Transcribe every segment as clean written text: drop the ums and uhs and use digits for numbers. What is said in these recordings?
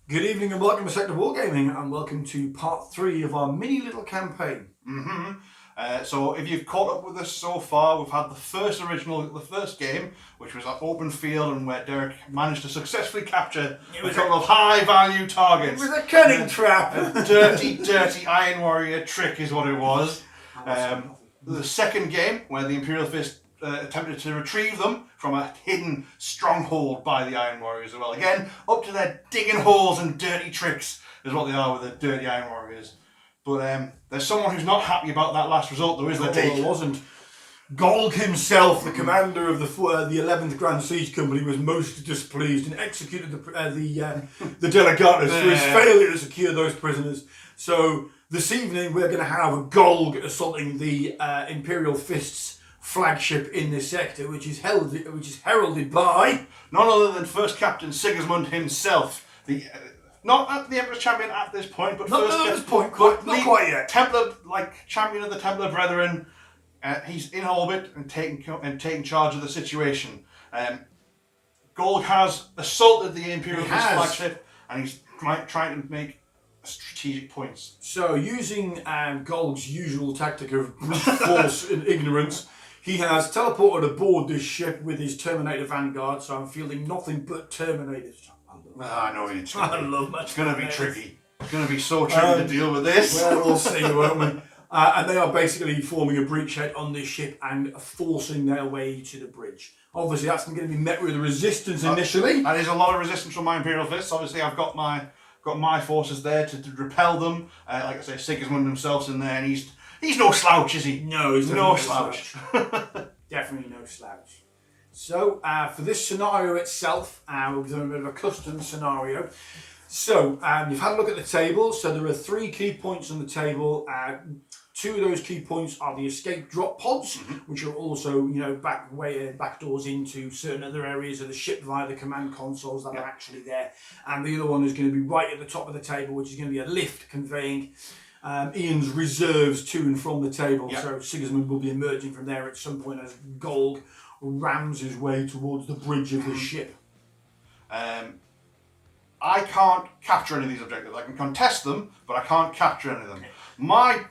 Good evening and welcome to Sector Wargaming, and welcome to part 3 of our mini little campaign. So if you've caught up with us so far, we've had the first game, which was an open field and where Derek managed to successfully capture a couple of high value targets. It was a cunning trap! A dirty Iron Warrior trick is what it was. The second game, where the Imperial Fists attempted to retrieve them from a hidden stronghold by the Iron Warriors as well. Again, up to their digging holes and dirty tricks is what they are with the dirty Iron Warriors. But there's someone who's not happy about that last result, though, isn't there, Dave? It wasn't. Golg himself, the commander of the 11th Grand Siege Company, was most displeased and executed the Delegatus for his failure to secure those prisoners. So this evening we're going to have a Golg assaulting the Imperial Fists flagship in this sector, which is heralded by none other than First Captain Sigismund himself. Not the Emperor's Champion at this point, but not quite yet. Templar, champion of the Templar Brethren. He's in orbit and taking charge of the situation. Golg has assaulted the Imperial Fist flagship, and he's trying to make strategic points. So, using Golg's usual tactic of force and ignorance, he has teleported aboard this ship with his Terminator vanguard. So I'm fielding nothing but Terminators. I know it's going to be tricky. It's going to be so tricky to deal with this. Well, we'll see, won't we? And they are basically forming a breachhead on this ship and forcing their way to the bridge. Obviously, that's going to be met with resistance initially. And there's a lot of resistance from my Imperial Fists. Obviously, I've got my forces there to repel them. Like I say, Sigismund himself's in there, and he's no slouch, is he? No, he's no slouch. Definitely no slouch. So, for this scenario itself, we'll be doing a bit of a custom scenario. So, you've had a look at the table. So, there are 3 key points on the table. 2 of those key points are the escape drop pods, which are also, back doors into certain other areas of the ship via the command consoles that are actually there. And the other one is going to be right at the top of the table, which is going to be a lift conveying Ian's reserves to and from the table. Yep. So Sigismund will be emerging from there at some point as Golg rams his way towards the bridge of the ship. I can't capture any of these objectives. I can contest them, but I can't capture any of them. My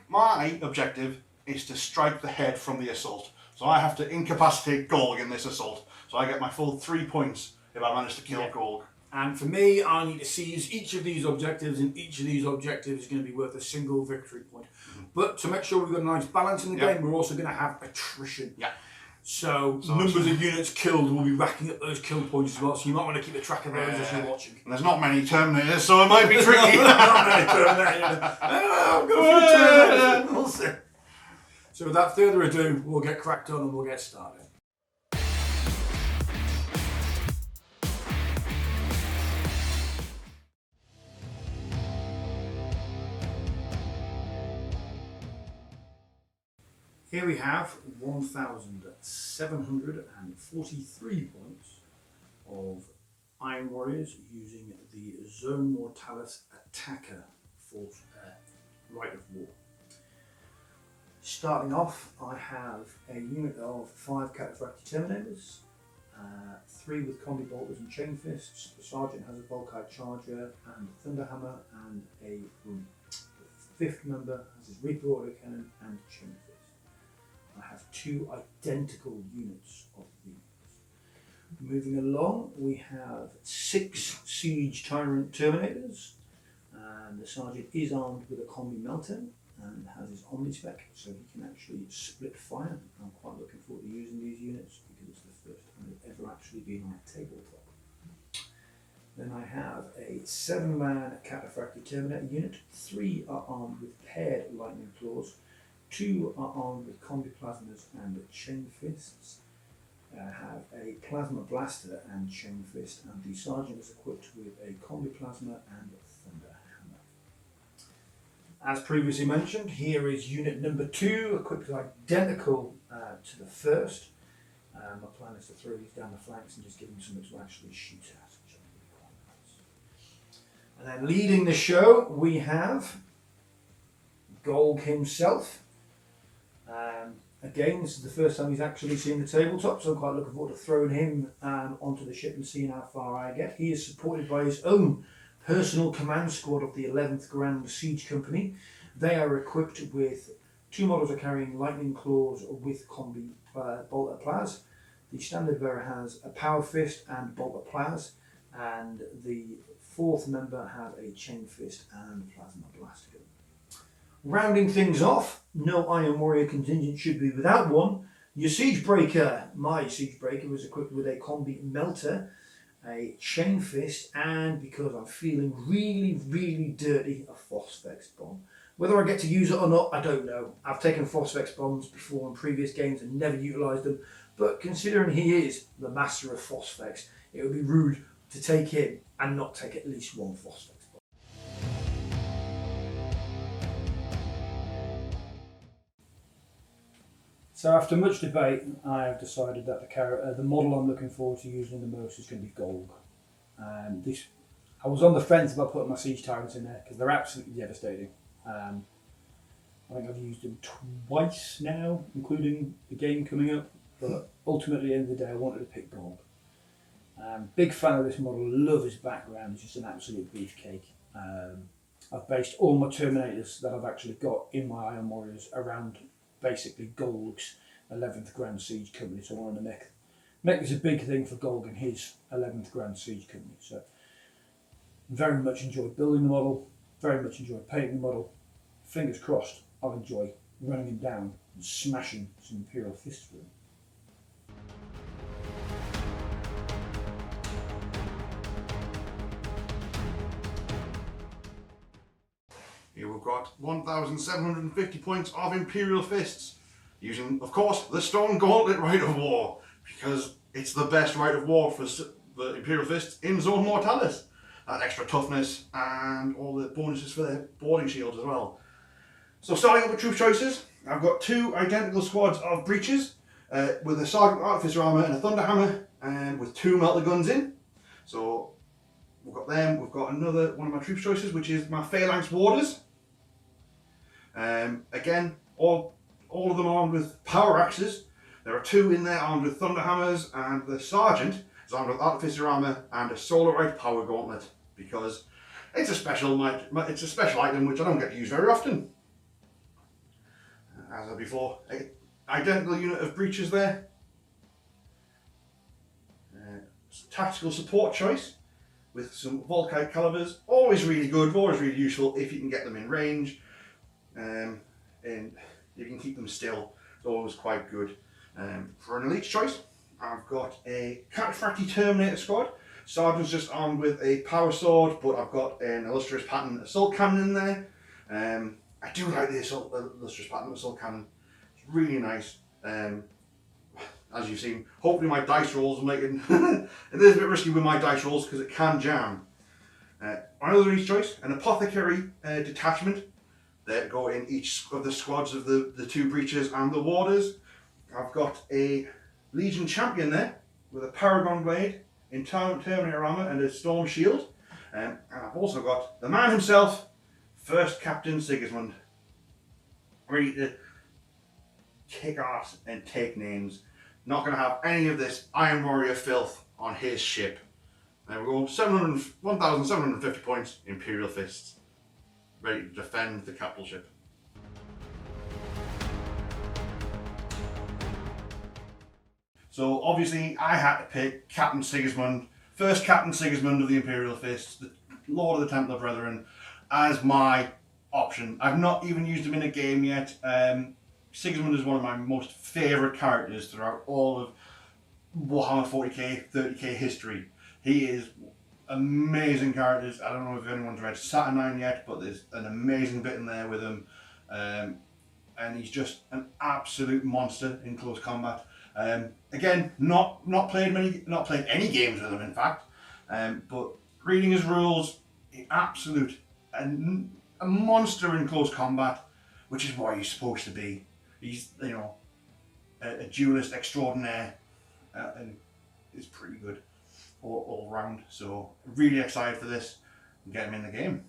objective is to strike the head from the assault. So I have to incapacitate Golg in this assault. So I get my full 3 points if I manage to kill Golg. And for me, I need to seize each of these objectives, and each of these objectives is going to be worth a single victory point. But to make sure we've got a nice balance in the game, we're also going to have attrition. Yeah. So numbers of units killed will be racking up those kill points as well, so you might want to keep a track of those as you're watching. And there's not many Terminators, so it might be tricky. Not many Terminators. I've got a few Terminators. We'll see. So without further ado, we'll get cracked on and we'll get started. Here we have 1,743 points of Iron Warriors using the Zone Mortalis Attacker for Rite of War. Starting off, I have a unit of 5 Cataphractii Terminators, 3 with Combi Bolters and Chain Fists. The Sergeant has a Volkite Charger and Thunderhammer and a Broom. The 5th member has his Reaper Autocannon and Chain Fist. I have 2 identical units of these. Moving along, we have 6 Siege Tyrant Terminators. And the Sergeant is armed with a Combi Melter and has his Omnispec, so he can actually split fire. I'm quite looking forward to using these units because it's the first time they've ever actually been on a tabletop. Then I have a 7-man Cataphractii Terminator unit. 3 are armed with paired Lightning Claws. 2 are armed with Combi Plasmas and Chain Fists. Have a Plasma Blaster and Chain Fist, and the Sergeant is equipped with a Combi Plasma and Thunderhammer. As previously mentioned, here is unit number 2, equipped identical to the first. My plan is to throw these down the flanks and just give them something to actually shoot at, which I think will be quite nice. And then leading the show, we have Golg himself. Again, this is the first time he's actually seen the tabletop, so I'm quite looking forward to throwing him onto the ship and seeing how far I get. He is supported by his own personal command squad of the 11th Grand Siege Company. They are equipped with 2 models are carrying lightning claws with combi bolter plas. The standard bearer has a power fist and bolter plas, and the 4th member has a chain fist and plasma blast gun. Rounding things off, no Iron Warrior contingent should be without one. Your Siege Breaker. My Siege Breaker was equipped with a combi melter, a chain fist, and because I'm feeling really, really dirty, a Phosphex bomb. Whether I get to use it or not, I don't know. I've taken Phosphex bombs before in previous games and never utilised them, but considering he is the master of Phosphex, it would be rude to take him and not take at least one Phosphex bomb. So after much debate, I have decided that the model I'm looking forward to using the most is going to be Golg. I was on the fence about putting my Siege Tyrants in there because they're absolutely devastating. I think I've used them twice now, including the game coming up, but ultimately at the end of the day I wanted to pick Golg. Big fan of this model, love his background, he's just an absolute beefcake. I've based all my Terminators that I've actually got in my Iron Warriors around basically Golg's 11th Grand Siege Company, so I wanted to make this a big thing for Golg and his 11th Grand Siege Company. So very much enjoyed building the model, very much enjoyed painting the model. Fingers crossed I'll enjoy running him down and smashing some Imperial Fists for him. Here we've got 1,750 points of Imperial Fists, using, of course, the Stone Gauntlet Rite of War, because it's the best Rite of War for the Imperial Fists in Zone Mortalis. That extra toughness and all the bonuses for their boarding shields as well. So starting up with troop choices, I've got 2 identical squads of breaches with a Sergeant Artificer armour and a Thunder Hammer, and with 2 melter guns in. So we've got them. We've got another one of my troop choices, which is my Phalanx Warders. Again, all of them armed with power axes. There are 2 in there armed with Thunder Hammers, and the Sergeant is armed with Artificer armour and a Solarite Power Gauntlet, because it's a special item which I don't get to use very often. As I said before, identical unit of breaches there. Tactical support choice with some Volkite calibers, always really good, always really useful if you can get them in range, and you can keep them still. It's always quite good. For an elite choice, I've got a Cataphractii Terminator squad. Sergeant's just armed with a power sword, but I've got an illustrious pattern assault cannon in there. I do like the illustrious pattern assault cannon. It's really nice. As you've seen, hopefully my dice rolls will make it. It is a bit risky with my dice rolls because it can jam. Another each choice, an Apothecary detachment that go in each of the squads of the 2 breaches and the warders. I've got a Legion Champion there with a Paragon blade in Terminator armour and a Storm Shield. And I've also got the man himself, First Captain Sigismund, ready to kick ass and take names. Not going to have any of this Iron Warrior filth on his ship. There we go, 1,750 points, Imperial Fists, ready to defend the capital ship. So obviously I had to pick Captain Sigismund, first Captain Sigismund of the Imperial Fists, the Lord of the Templar Brethren, as my option. I've not even used him in a game yet. Sigismund is one of my most favourite characters throughout all of Warhammer 40k, 30k history. He is amazing characters. I don't know if anyone's read Saturnine yet, but there's an amazing bit in there with him. And he's just an absolute monster in close combat. Again, not played any games with him, in fact. But reading his rules, a monster in close combat, which is what he's supposed to be. He's, you know, a duelist extraordinaire, and is pretty good all round. So really excited for this and get him in the game.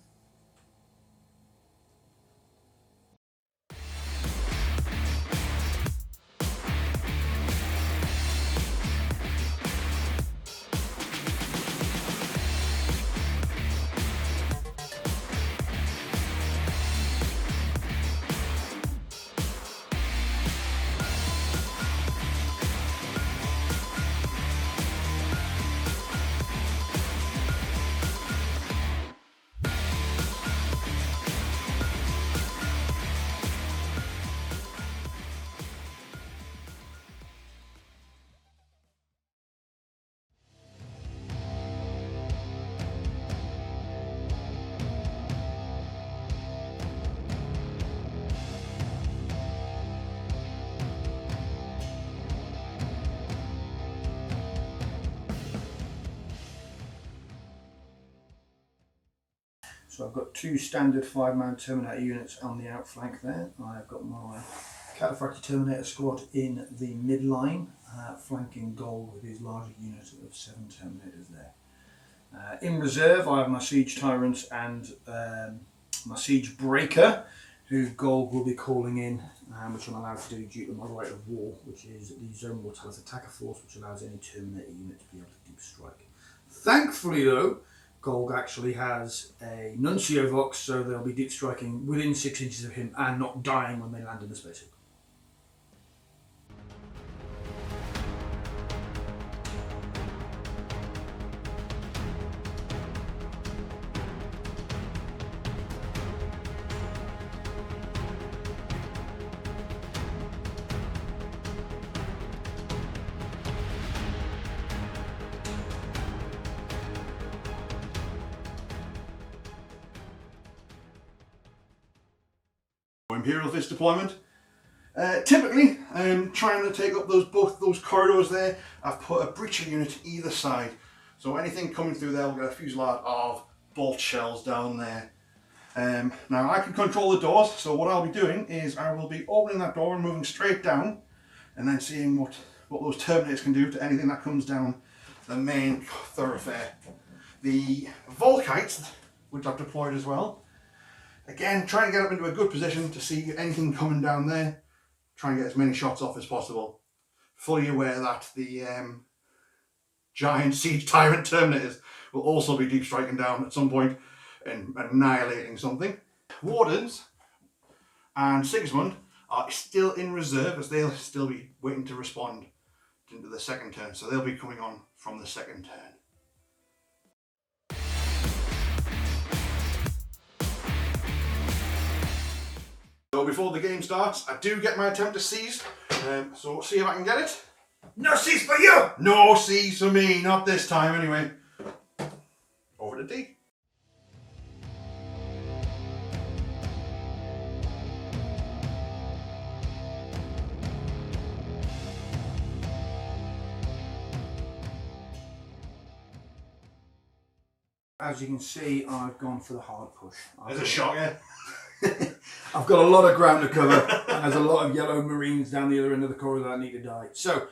So I've got 2 standard 5-man Terminator units on the outflank there. I've got my Cataphractii Terminator squad in the midline, flanking Golg with his larger unit of 7 Terminators there. In reserve, I have my Siege Tyrants and my Siege Breaker, who Golg will be calling in, which I'm allowed to do due to my right of war, which is the Zone Mortalis Attacker Force, which allows any Terminator unit to be able to deep strike. Thankfully, though, Golg actually has a Nuncio Vox, so they'll be deep striking within 6 inches of him and not dying when they land in the spaceship. Imperial Fist deployment. Typically, trying to take up both those corridors there, I've put a breacher unit either side. So anything coming through there will get a fusillade of bolt shells down there. Now I can control the doors, so what I'll be doing is I will be opening that door and moving straight down, and then seeing what those Terminators can do to anything that comes down the main thoroughfare. The Volkites, which I've deployed as well. Again, trying to get up into a good position to see anything coming down there. Try and get as many shots off as possible. Fully aware that the giant Siege Tyrant Terminators will also be deep striking down at some point and annihilating something. Wardens and Sigismund are still in reserve, as they'll still be waiting to respond into the second turn. So they'll be coming on from the second turn. So before the game starts, I do get my attempt to seize, so we'll see if I can get it. No seize for you! No seize for me, not this time anyway. Over to D. As you can see, I've gone for the hard push. There's a shot, yeah. I've got a lot of ground to cover, and there's a lot of yellow marines down the other end of the corridor that I need to die. So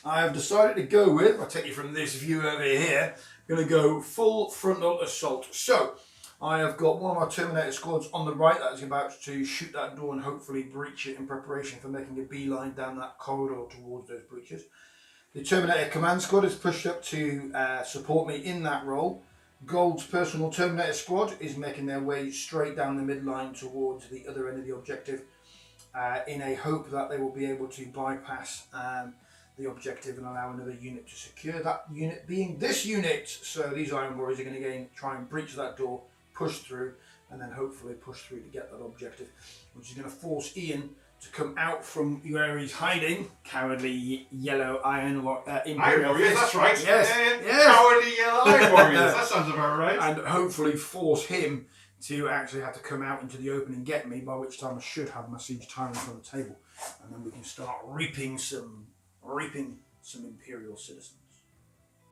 I have decided to go with, I'll take you from this view over here, I'm going to go full frontal assault. So I have got one of my Terminator squads on the right that is about to shoot that door and hopefully breach it in preparation for making a beeline down that corridor towards those breaches. The Terminator command squad is pushed up to support me in that role. Gold's personal Terminator squad is making their way straight down the midline towards the other end of the objective in a hope that they will be able to bypass the objective and allow another unit to secure that unit, being this unit. So these Iron Warriors are going to again try and breach that door, push through, and then hopefully push through to get that objective, which is going to force Ian to come out from where he's hiding. Cowardly yellow Iron Warriors, that's right. Yes. Yes. Cowardly yellow Iron Warriors, that sounds about right. And hopefully force him to actually have to come out into the open and get me, by which time I should have my Siege Tyrants on the table. And then we can start reaping some Imperial citizens.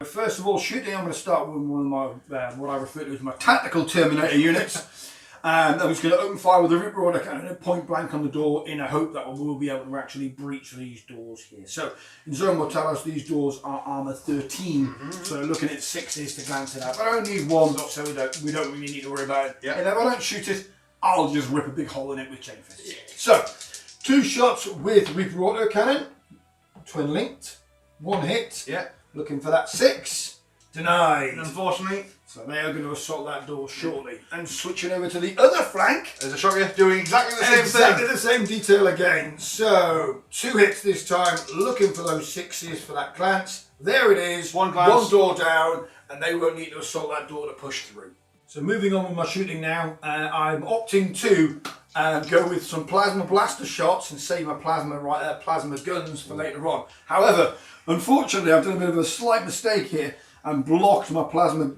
First of all, shooting, I'm going to start with one of my, what I refer to as my tactical Terminator units. And I'm just going to open fire with a Ripper Order cannon point blank on the door in a hope that we will be able to actually breach these doors here. So in Zone Mortalis, these doors are armour 13, so looking at 6s to glance it out. But I only need one, so we don't really need to worry about it. Yeah. And if I don't shoot it, I'll just rip a big hole in it with chain fists. Yeah. So 2 shots with Reaper Auto Cannon, twin linked, 1 hit. Yeah. Looking for that 6, denied. And unfortunately, so they are going to assault that door shortly. And switching over to the other flank. there's a shot here doing exactly the same Exactly thing. the same detail again. So 2 hits this time, looking for those 6s for that glance. There it is. One glance. 1 door down, and they won't need to assault that door to push through. So moving on with my shooting now, I'm opting to go with some plasma blaster shots and save my plasma guns for later on. However, unfortunately, I've done a bit of a slight mistake here and blocked my plasma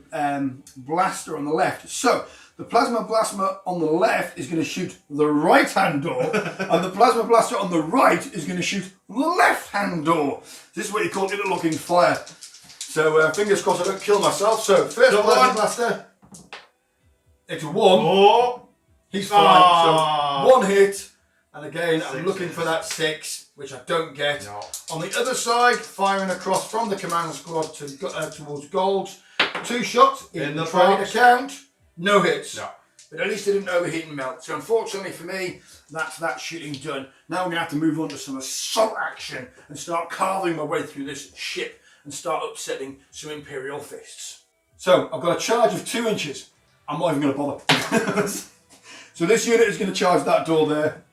blaster on the left. So the plasma blaster on the left is going to shoot the right hand door, and the plasma blaster on the right is going to shoot the left hand door. This is what you call interlocking fire. So fingers crossed I don't kill myself. So first plasma blaster It's a 1. Oh! He's fine. Ah. So 1 hit. And again, I'm 6 looking hits. for that 6, which I don't get. No. On the other side, firing across from the command squad to towards Golg's. 2 shots in the trade box. account. No hits. No. But at least it didn't overheat and melt. So unfortunately for me, that's that shooting done. Now we're going to have to move on to some assault action and start carving my way through this ship and start upsetting some Imperial Fists. So I've got a charge of 2 inches. I'm not even going to bother. So this unit is going to charge that door there.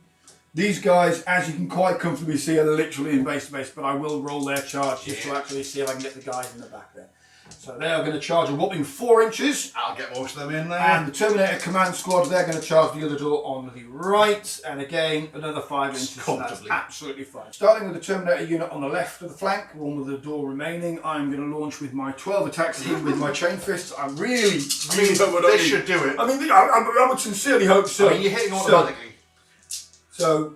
These guys, as you can quite comfortably see, are literally in base to base, but I will roll their charge just to actually see if I can get the guys in the back there. So they are going to charge a whopping 4 inches. I'll get most of them in there. And the Terminator command squad, they're going to charge the other door on the right. And again, another 5 inches. So that's Comfortably. absolutely fine. Starting with the Terminator unit on the left of the flank, one with the door remaining, I'm going to launch with my 12 attacks in with my chain fists. I really hope I don't This should do it. I mean, I would sincerely hope so. I mean, you're hitting automatically. So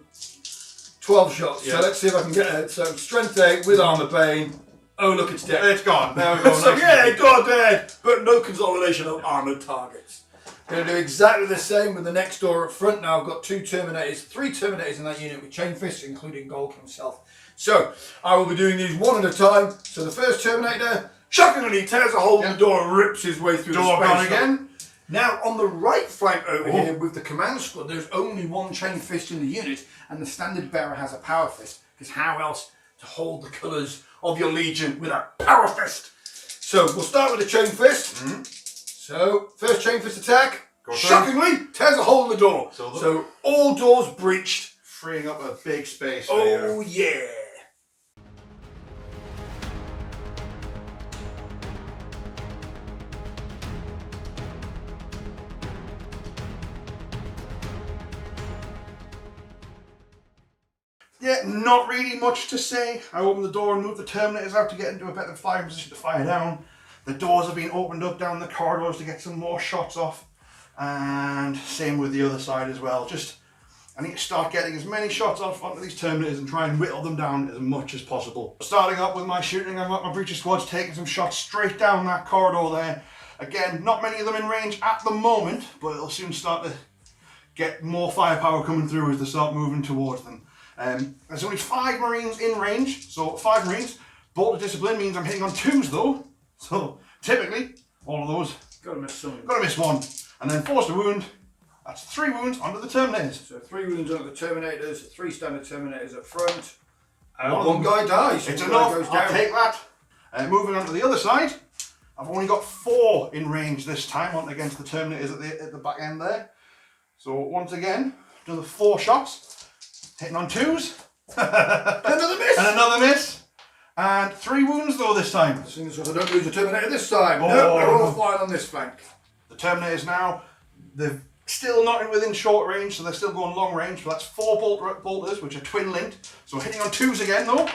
12 shots. Yeah. So let's see if I can get it. So strength 8 with armor bane. Oh look, it's dead. It's gone. There we go. So Nice. yeah, it got dead, but no consolidation of armoured targets. Going to do exactly the same with the next door up front. Now I've got 2 Terminators, 3 Terminators in that unit with chain fists, including Golg himself. So I will be doing these one at a time. So the first Terminator, shockingly, tears a hole in the door and rips his way through Door the space. gone again. Now on the right flank over here with the command squad, there's only 1 chain fist in the unit, and the standard bearer has a power fist. Because how else to hold the colours of your legion with a power fist? So we'll start with the chain fist. So first chain fist attack, Go through. shockingly tears a hole in the door. So So all doors breached. Freeing up a big space for Oh you. yeah. Yeah, not really much to say. I opened the door and moved the Terminators out to get into a better fire position to fire down. The doors have been opened up down the corridors to get some more shots off. And same with the other side as well. Just, I need to start getting as many shots off onto these Terminators and try and whittle them down as much as possible. Starting up with my shooting, I've got my breacher squads taking some shots straight down that corridor there. Again, not many of them in range at the moment, but it'll soon start to get more firepower coming through as they start moving towards them. There's only 5 Marines in range, so 5 Marines. Bolt of Discipline means I'm hitting on 2s though, so typically all of those Gotta miss some. gotta miss 1. And then Force to Wound, that's 3 wounds onto the Terminators. So 3 wounds onto the Terminators, 3 standard Terminators up front. One One guy dies. It's One guy enough, goes I'll down. take that. Moving on to the other side, I've only got 4 in range this time on against the Terminators at the back end there. So once again, another 4 shots. Hitting on 2s. Another miss. And another miss. And 3 wounds though this time. Seeing as I don't lose the Terminator this time. Oh. No, they're all fine on this flank. The Terminators now, they're still not within short range, so they're still going long range. But that's 4 bolters, which are twin linked. So hitting on 2s again though.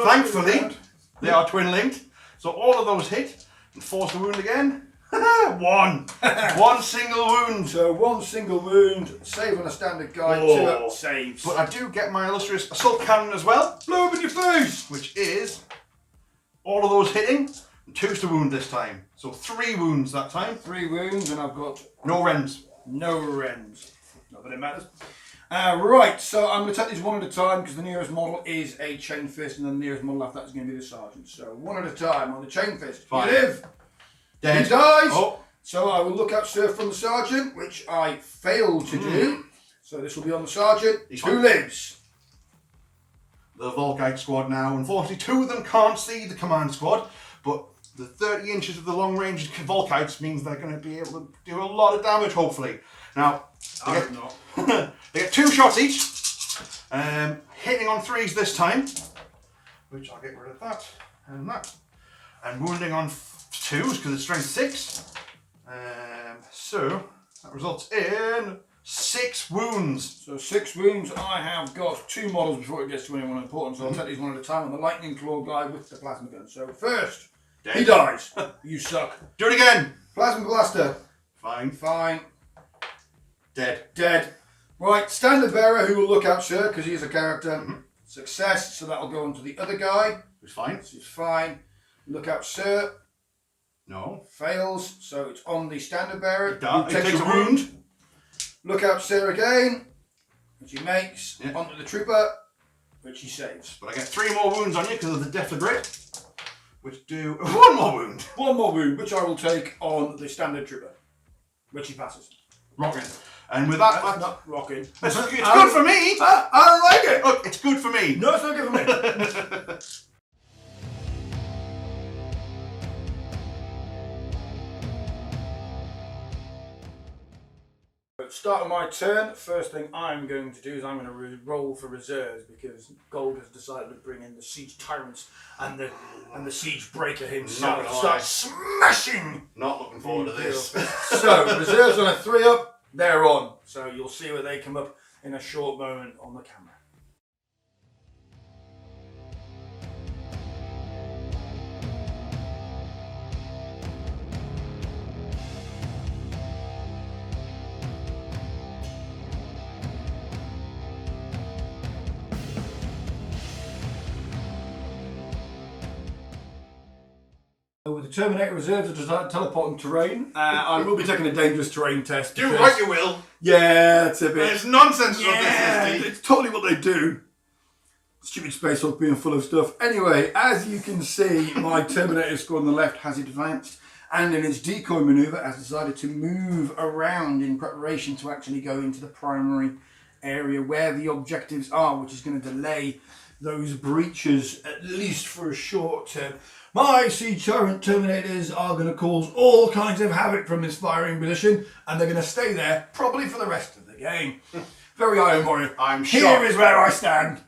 Thankfully, they are twin linked. So all of those hit. And Force the Wound again. 1. 1 single wound. So 1 single wound, save on a standard guy, 2 up saves. But I do get my illustrious assault cannon as well. Blow up in your face! Which is all of those hitting. And 2s to wound this time. So 3 wounds that time. 3 wounds, and I've got No rends. no rends. Not that it matters. Right, so I'm going to take these one at a time because the nearest model is a chain fist, and the nearest model after that is going to be the sergeant. So one at a time on the chain fist. Fine. You live. Dead. He dies. Oh. So I will look out serve from the sergeant, which I failed to do. So this will be on the sergeant. He's Who fine. lives? The Volkite squad now. Unfortunately, 2 of them can't see the command squad, but the 30 inches of the long range Volkites means they're going to be able to do a lot of damage, hopefully. Now, I hope not. they get 2 shots each, hitting on 3s this time, which I'll get rid of that and that, and wounding on 2s because it's strength 6. So that results in 6 wounds. So 6 wounds. I have got 2 models before it gets to anyone important, so I'll take these one at a time on the lightning claw guy with the plasma gun. So first, Dead. he dies. You suck. Do it again. Plasma blaster. Fine. Fine. Dead. Dead. Right, standard bearer who will look out, sir, because he's a character. Success, so that'll go on to the other guy. It's fine. This is fine. Look out, sir. No. Fails, so it's on the standard bearer. It does. He It takes a wound. Look out, sir again, which he makes. Yeah. Onto the trooper, which he saves. But I get 3 more wounds on you because of the Death of Grid, which do 1 more wound. 1 more wound, which I will take on the standard trooper, which he passes. Rocking. And with that, That's not rocking. it's good for me. I don't like it. Look, it's good for me. No, it's not good for me. Start of my turn. First thing I'm going to do is I'm going to roll for reserves because Golg has decided to bring in the siege tyrants and the siege breaker himself. Start smashing. Not looking forward to this. So reserves on a 3-up. They're on. So you'll see where they come up in a short moment on the camera. With the Terminator reserves are designed to teleport in terrain. I will be taking a dangerous terrain test. Do what you will. Yeah, it's a bit. It's nonsense. Yeah, it's totally what they do. Stupid Space Hulk being full of stuff. Anyway, as you can see, my Terminator squad on the left has advanced and in its decoy maneuver has decided to move around in preparation to actually go into the primary area where the objectives are, which is going to delay those breaches at least for a short term. My Siege Tyrant Terminators are going to cause all kinds of havoc from this firing position, and they're going to stay there probably for the rest of the game. Very Iron Warrior. I'm Here shocked. is where I stand.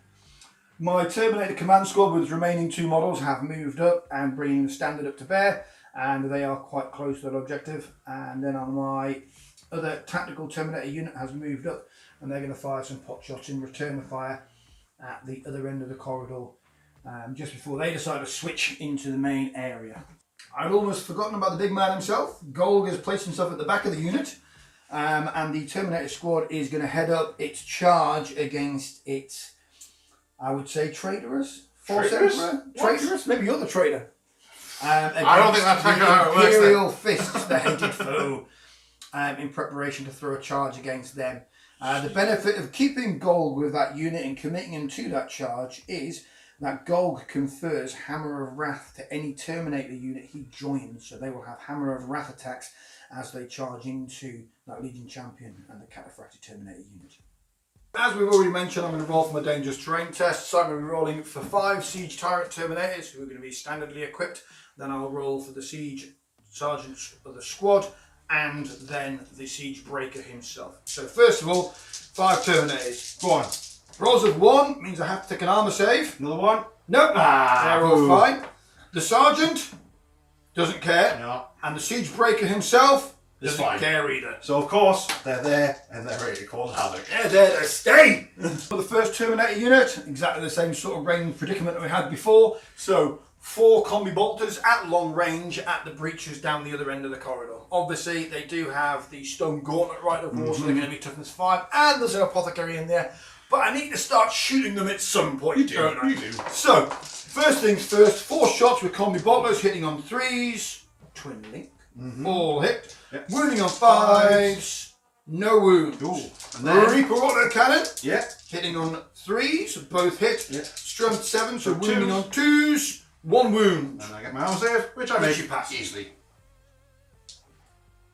My Terminator Command Squad with its remaining 2 models have moved up and bringing the standard up to bear, and they are quite close to their objective. And then on my other tactical Terminator unit has moved up, and they're going to fire some pot shots in return of fire at the other end of the corridor. Just before they decide to switch into the main area. I'd almost forgotten about the big man himself. Golg has placed himself at the back of the unit, and the Terminator squad is going to head up its charge against its, I would say, traitorous? Traitorous? Maybe you're the traitor. I don't think that's how it works. Imperial Fists, the hated foe, in preparation to throw a charge against them. The benefit of keeping Golg with that unit and committing him to that charge is that Golg confers Hammer of Wrath to any Terminator unit he joins, so they will have Hammer of Wrath attacks as they charge into that Legion Champion and the Cataphractii Terminator unit. As we've already mentioned, I'm going to roll for my dangerous terrain test, so I'm going to be rolling for 5 Siege Tyrant Terminators who are going to be standardly equipped. Then I'll roll for the Siege Sergeants of the squad and then the Siege Breaker himself. So first of all, 5 Terminators. Go on. Rolls of 1 means I have to take an armour save. Another one? Nope. They're all fine. The Sergeant doesn't care. No. And the Siege Breaker himself doesn't fine. care either. So of course, they're there and they're ready to cause havoc. They're there to stay. For the first Terminator unit, exactly the same sort of range predicament that we had before. So 4 combi bolters at long range at the breaches down the other end of the corridor. Obviously, they do have the stone gauntlet right of war, so they're going to be toughness 5, and there's an apothecary in there. But I need to start shooting them at some point. You do. So, first things first, 4 shots with combi bolters hitting on 3s, twin link, all hit. Yep. Wounding on 5s, no wounds. Ooh. And then Reaper auto cannon, yeah. hitting on 3s, both hit. Yeah. Strength 7, so So wounding 2s. on 2s, 1 wound. And I get my arm save, which I Which make you pass. easily.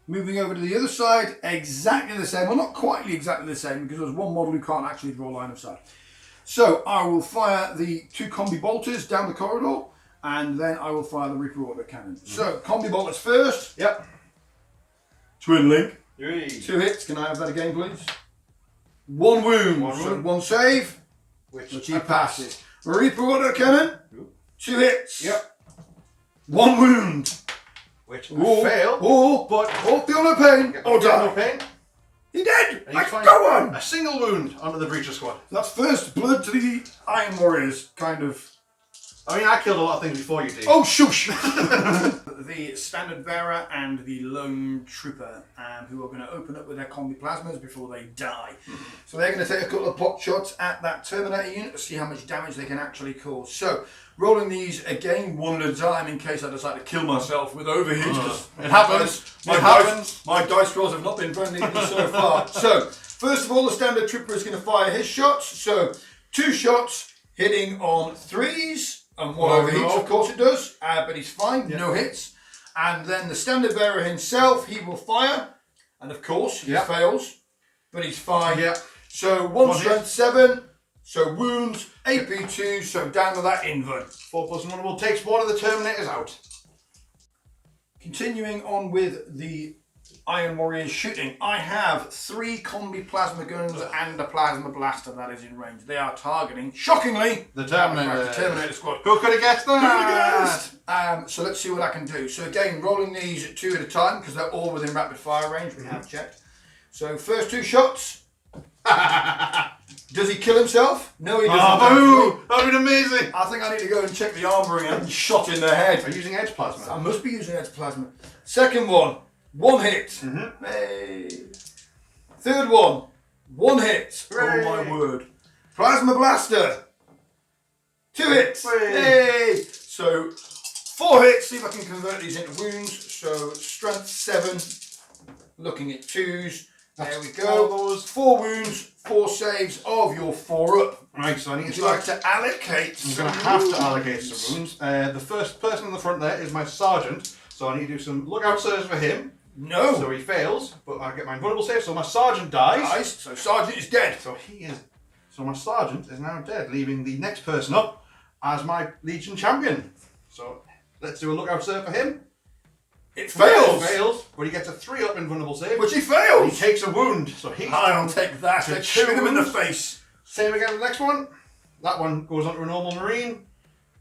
Moving over to the other side, exactly the same. Well, not quite exactly the same because there's one model who can't actually draw line of sight. So I will fire the 2 combi bolters down the corridor, and then I will fire the Reaper auto cannon. So combi bolters first. Yep. Twin link. 3. 2 hits. Can I have that again, please? 1 wound. One So wound. 1 save, Which he passes. Reaper auto cannon. 2 hits. Yep. 1 wound. Which Or, fail. but feel no pain. Or die. No pain. He did. And you find Go on. a single wound onto the breacher squad. That's first blood to the Iron Warriors, kind of. I mean, I killed a lot of things before you did. Oh, shush! The standard bearer and the lone trooper, who are going to open up with their combi plasmas before they die. So they're going to take a couple of pot shots at that Terminator unit to see how much damage they can actually cause. So, rolling these again one at a time in case I decide to kill myself with overheat. It happens. My dice rolls have not been friendly to me so far. So, first of all, the standard trooper is going to fire his shots. So, 2 shots hitting on 3s. And one overheats, of course it does, but he's fine, no hits. And then the standard bearer himself, he will fire, and of course he fails, but he's fine. So 1 strength 7, so wounds, AP 2, so down to that invert. 4 plus 1 will takes one of the Terminators out. Continuing on with the Iron Warriors shooting, I have 3 combi plasma guns and a plasma blaster that is in range. They are targeting, shockingly, the Terminator squad. Who could have guessed that? So let's see what I can do. So again, rolling these 2 at a time because they're all within rapid fire range. We have checked. So first 2 shots. Does he kill himself? No, he doesn't. Oh, that would be amazing. I think I need to go and check the armouring and shot in the head. Are you using edge plasma? I must be using edge plasma. Second one. 1 hit. Hey. Third one. 1 hit. Hooray. Oh my word. Plasma blaster. 2 hits. Hey. So 4 hits. See if I can convert these into wounds. So strength 7. Looking at 2s. There we go. 4 wounds. 4 saves of your 4 up. Right, so I need Would to you like to allocate? I'm going to have to allocate some wounds. The first person in the front there is my sergeant. So I need to do some lookout saves for him. No. So he fails, but I get my invulnerable save. So my sergeant dies. So sergeant is dead. So my sergeant is now dead, leaving the next person up as my Legion champion. So let's do a lookout save for him. It fails. It fails, but he gets a 3 up invulnerable save. Which he fails. He takes a wound. So he's I'll take that. Let's shoot him in the face. Same again with the next one. That one goes on to a normal marine.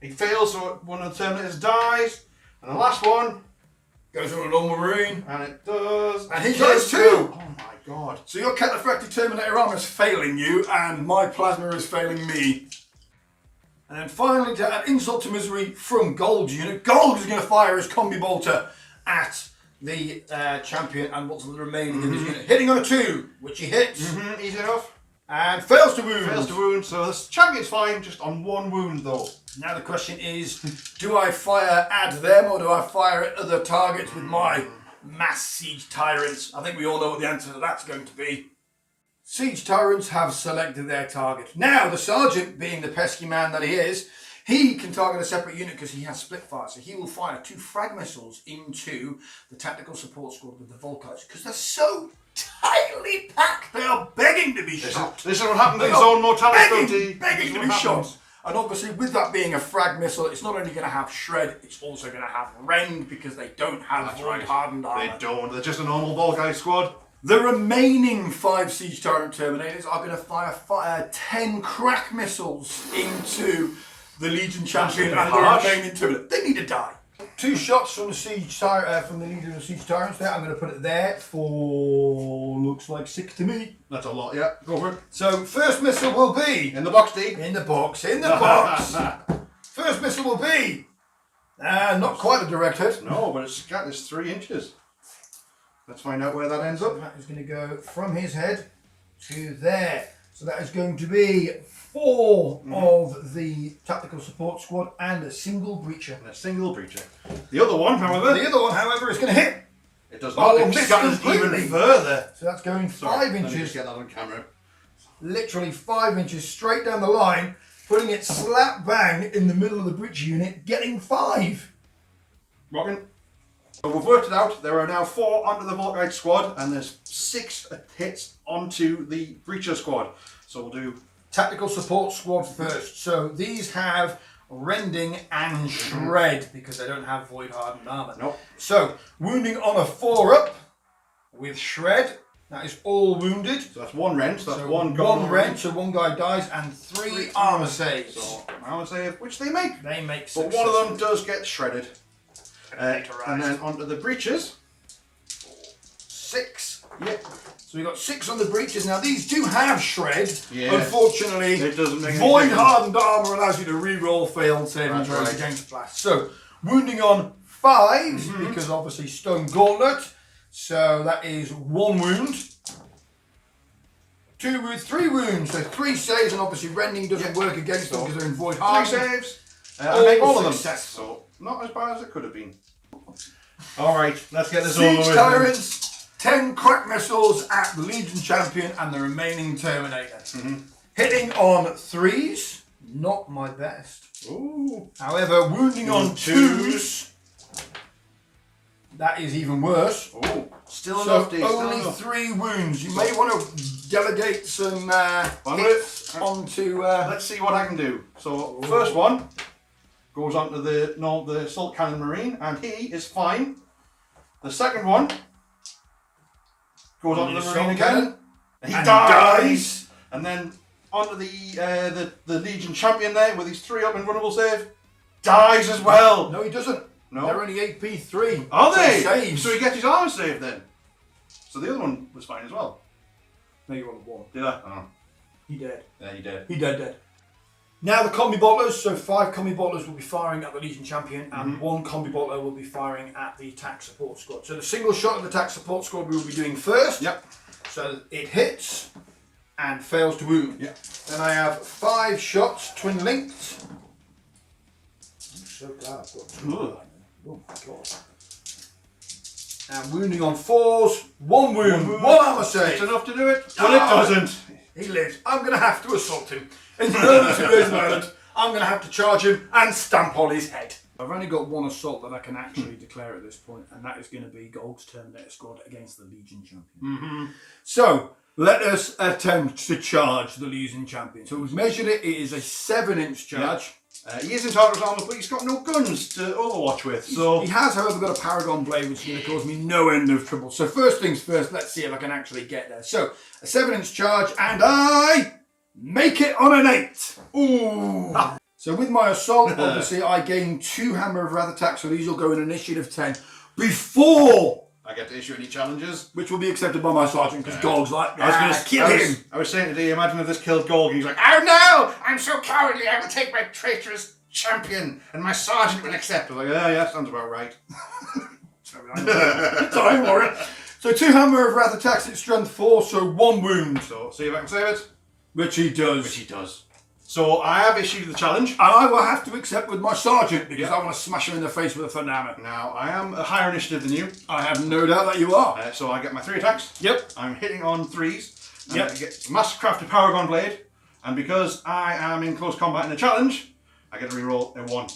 He fails, so one of the Terminators dies. And the last one goes on a normal marine. And it does. And he dies too! Oh my god. So your Cataphractii Terminator armor is failing you, and my plasma is failing me. And then finally, to add insult to misery from Golg's unit, Golg is going to fire his combi bolter at the champion and what's the remaining of his unit. Hitting on a 2, which he hits. Easy enough. And fails to wound. Fails to wound, so the champion's fine, just on 1 wound though. Now the question is, do I fire at them or do I fire at other targets with my mass siege tyrants? I think we all know what the answer to that's going to be. Siege tyrants have selected their target. Now the sergeant, being the pesky man that he is, he can target a separate unit because he has split fire. So he will fire 2 frag missiles into the tactical support squad with the Volkites because they're so tightly packed. They are begging to be shot. This is what happened in Zone Mortality. Begging to be shot. And obviously with that being a frag missile, it's not only going to have shred, it's also going to have rend because they don't have void hardened armor. They don't. They're just a normal Volkite squad. The remaining 5 Siege Tyrant Terminators are going to fire 10 crack missiles into the Legion champion and the remaining Terminator. They need to die. 2 shots from the from the leader of the Siege Tyrants there. I'm going to put it there for, looks like 6 to me. That's a lot, yeah. Go for it. So first missile will be... In the box, D. In the box, in the box. First missile will be... not quite a direct hit. No, but it's 3 inches. Let's find out where that ends up. That is going to go from his head to there. So that is going to be 4 of the tactical support squad and a single breacher. And a single breacher. The other one, however, is going to hit. It does not. It scatters completely. even further. So that's going 5 Let me inches. just get that on camera. Literally 5 inches straight down the line, putting it slap bang in the middle of the breacher unit, getting 5. Rocking. So we've worked it out. There are now 4 onto the Volkite squad, and there's 6 hits onto the breacher squad. So we'll do tactical support squad first. So these have rending and shred because they don't have void hardened armor. Nope. So wounding on a 4 up with shred. That is all wounded. So that's 1 rend. So that's 1 gone. 1 rend. So 1 guy dies and 3 armor saves. So armor save, which they make. They make. But one of them does get shredded. And then onto the breaches. 6. Yeah. So we've got 6 on the breaches. Now these do have shred. Yeah. Unfortunately, It doesn't make any void difference. hardened armour allows you to re-roll failed saving That's throws right. against blast. So wounding on 5s because obviously stone gauntlet. So that is 1 wound. 3 wounds. So 3 saves, and obviously rending doesn't work against them because they're in void 3 hardened. saves. I make all of them. Successful. So not as bad as it could have been. All right, let's get this Siege over with. Tyrants, 10 crack missiles at the Legion Champion and the remaining Terminator. Hitting on 3s, not my best. Ooh. However, wounding on 2s, that is even worse. Ooh. Still So enough, D. Still only enough. 3 wounds. You may want to delegate some One hits minute. onto... Let's see what I can do. So first one goes onto the assault cannon marine, and he is fine. The second one goes onto the marine again, and he dies. And then onto the Legion champion there with his 3 up invulnerable save, dies as well. No, he doesn't. No. They're only AP 3. Are they? Saves. So he gets his armor save then. So the other one was fine as well. No, you're on 1. Did I? Oh. He dead. Yeah, he did. He dead. Now the combi bottlers, so 5 combi bottlers will be firing at the Legion Champion and 1 combi bottler will be firing at the attack support squad. So the single shot of the attack support squad we will be doing first. Yep. So it hits and fails to wound. Yep. Then I have 5 shots, twin linked. I'm so glad I've got 2. Ugh. Oh my god. And wounding on 4s, 1 wound, 1 armor save. It's enough to do it. Well, it doesn't. He lives. I'm going to have to assault him. In the early 2 days of Ireland, I'm going to have to charge him and stamp on his head. I've only got 1 assault that I can actually declare at this point, and that is going to be Golg's Terminator squad against the Legion Champion. So, let us attempt to charge the Legion Champion. So we've measured it. It is a 7-inch charge. He is in Tartaros armour, but he's got no guns to overwatch with. So He has, however, got a Paragon blade, which is going to cause me no end of trouble. So first things first, let's see if I can actually get there. So, a 7-inch charge, and I make it on an 8. Ooh. So with my assault, obviously, I gain 2 Hammer of Wrath attacks, so these will go in initiative 10 before, I get to issue any challenges. which will be accepted by my sergeant, because Golg's like, I was gonna kill him. I was saying today, imagine if this killed Golg. He's like, oh no, I'm so cowardly. I will take my traitorous champion, and my sergeant will accept. I'm like, yeah, sounds about right. Don't worry. So 2 Hammer of Wrath attacks at strength 4, so 1 wound. So see if I can save it. Which he does. Which he does. So I have issued the challenge. And I will have to accept with my sergeant, because Yeah. I want to smash him in the face with a thunder hammer. Now I am a higher initiative than you, I have no doubt that you are. so I get my 3 attacks. Yep. I'm hitting on 3s. And Yep. I get master-crafted Paragon blade, and because I am in close combat in a challenge, I get to reroll a 1.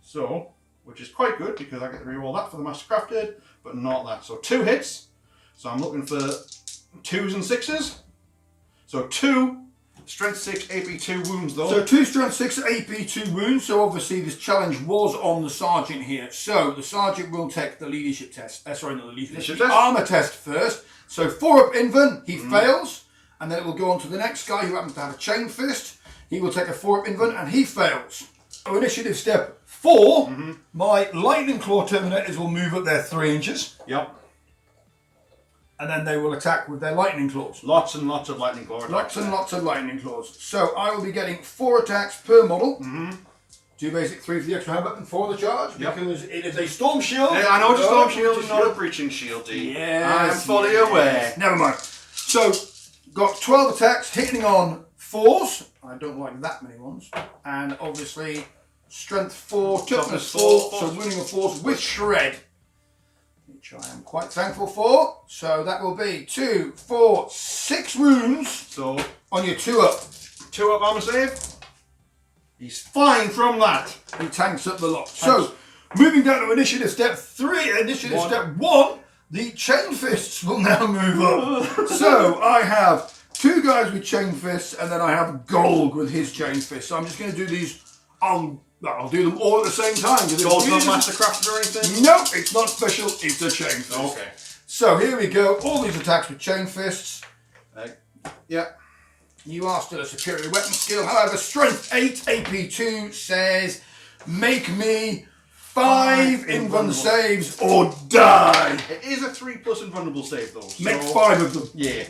So, which is quite good because I get to reroll that for the master-crafted, but not that. So 2 hits. So I'm looking for 2s and 6s. So 2 strength 6 AP 2 wounds though. So 2 strength 6 AP 2 wounds. So obviously this challenge was on the sergeant here. So the sergeant will take the leadership test. Sorry, not the leadership test. armor test first. So 4 up Inven, he fails, and then it will go on to the next guy who happens to have a chain fist. He will take a 4 up Inven, and he fails. So initiative step 4, my lightning claw terminators will move up there 3 inches, Yep. and then they will attack with their lightning claws. Lots and lots of lightning claw attacks. Lots and lots of lightning claws. So I will be getting 4 attacks per model. 2 basic, 3 for the extra hand weapon, 4 the charge, Yep. because it is a storm shield. Yeah, I know it's a storm shield, It's not a breaching shield, D. Yes, I'm fully aware. Never mind. So, got 12 attacks, hitting on 4s. I don't like that many ones. And obviously, strength 4, toughness 4, so wounding of 4s with shred. Which I am quite thankful for. So that will be 2, 4, 6 wounds So on your 2 up. 2 up armor save. He's fine from that. He tanks up the lot. So, moving down to initiative step 3, initiative step 1, the chain fists will now move up. So, I have 2 guys with chain fists, and then I have Golg with his chain fists. So I'm just going to do these, I'll do them all at the same time. Golg's not mastercrafted or anything? No, it's not special, it's a chain fist. Okay. So here we go, all these attacks with chain fists. Yeah. You are still a superior weapon skill. However, strength 8 AP2 says, make me 5 invulnerable saves or die. It is a 3+ invulnerable save though. Make so, 5 of them. Yeah.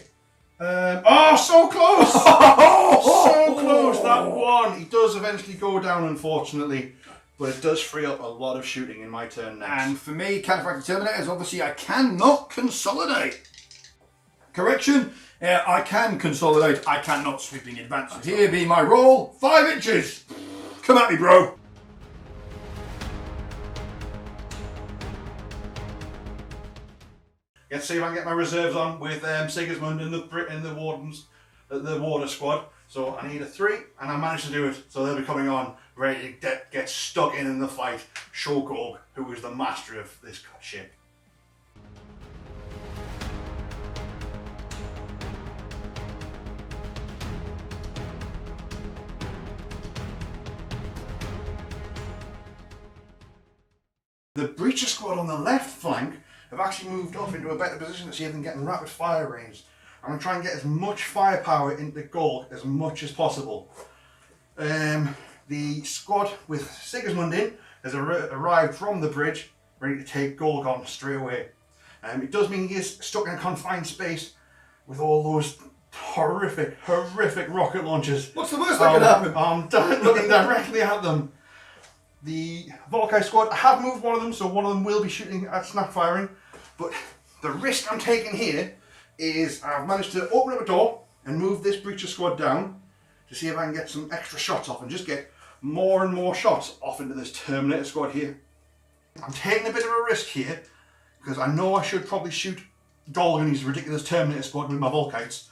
Oh, so close! So close, that one. He does eventually go down, unfortunately. But it does free up a lot of shooting in my turn next. And for me, Cataphractii Terminators, obviously I cannot consolidate. Correction, I can consolidate, I cannot sweeping advance. So here be my roll, 5 inches. Come at me, bro. Let's see if I can get my reserves on with Sigismund and the Wardens, the Warder squad. So I need a 3, and I managed to do it. So they'll be coming on, ready to get stuck in the fight. Show Golg, who is the master of this ship. The Breacher squad on the left flank have actually moved up into a better position to see if they can get in rapid fire range. I'm going to try and get as much firepower into Golg as much as possible. The squad with Sigismund in has arrived from the bridge, ready to take Golg on straight away. It does mean he is stuck in a confined space with all those horrific rocket launchers. What's the worst that could happen? I'm looking directly at them. The Volkai squad, I have moved one of them, so one of them will be shooting at snap firing. But the risk I'm taking here is I've managed to open up a door and move this Breacher squad down to see if I can get some extra shots off and just get more and more shots off into this Terminator squad here. I'm taking a bit of a risk here because I know I should probably shoot Golg and his ridiculous Terminator squad with my Volkites,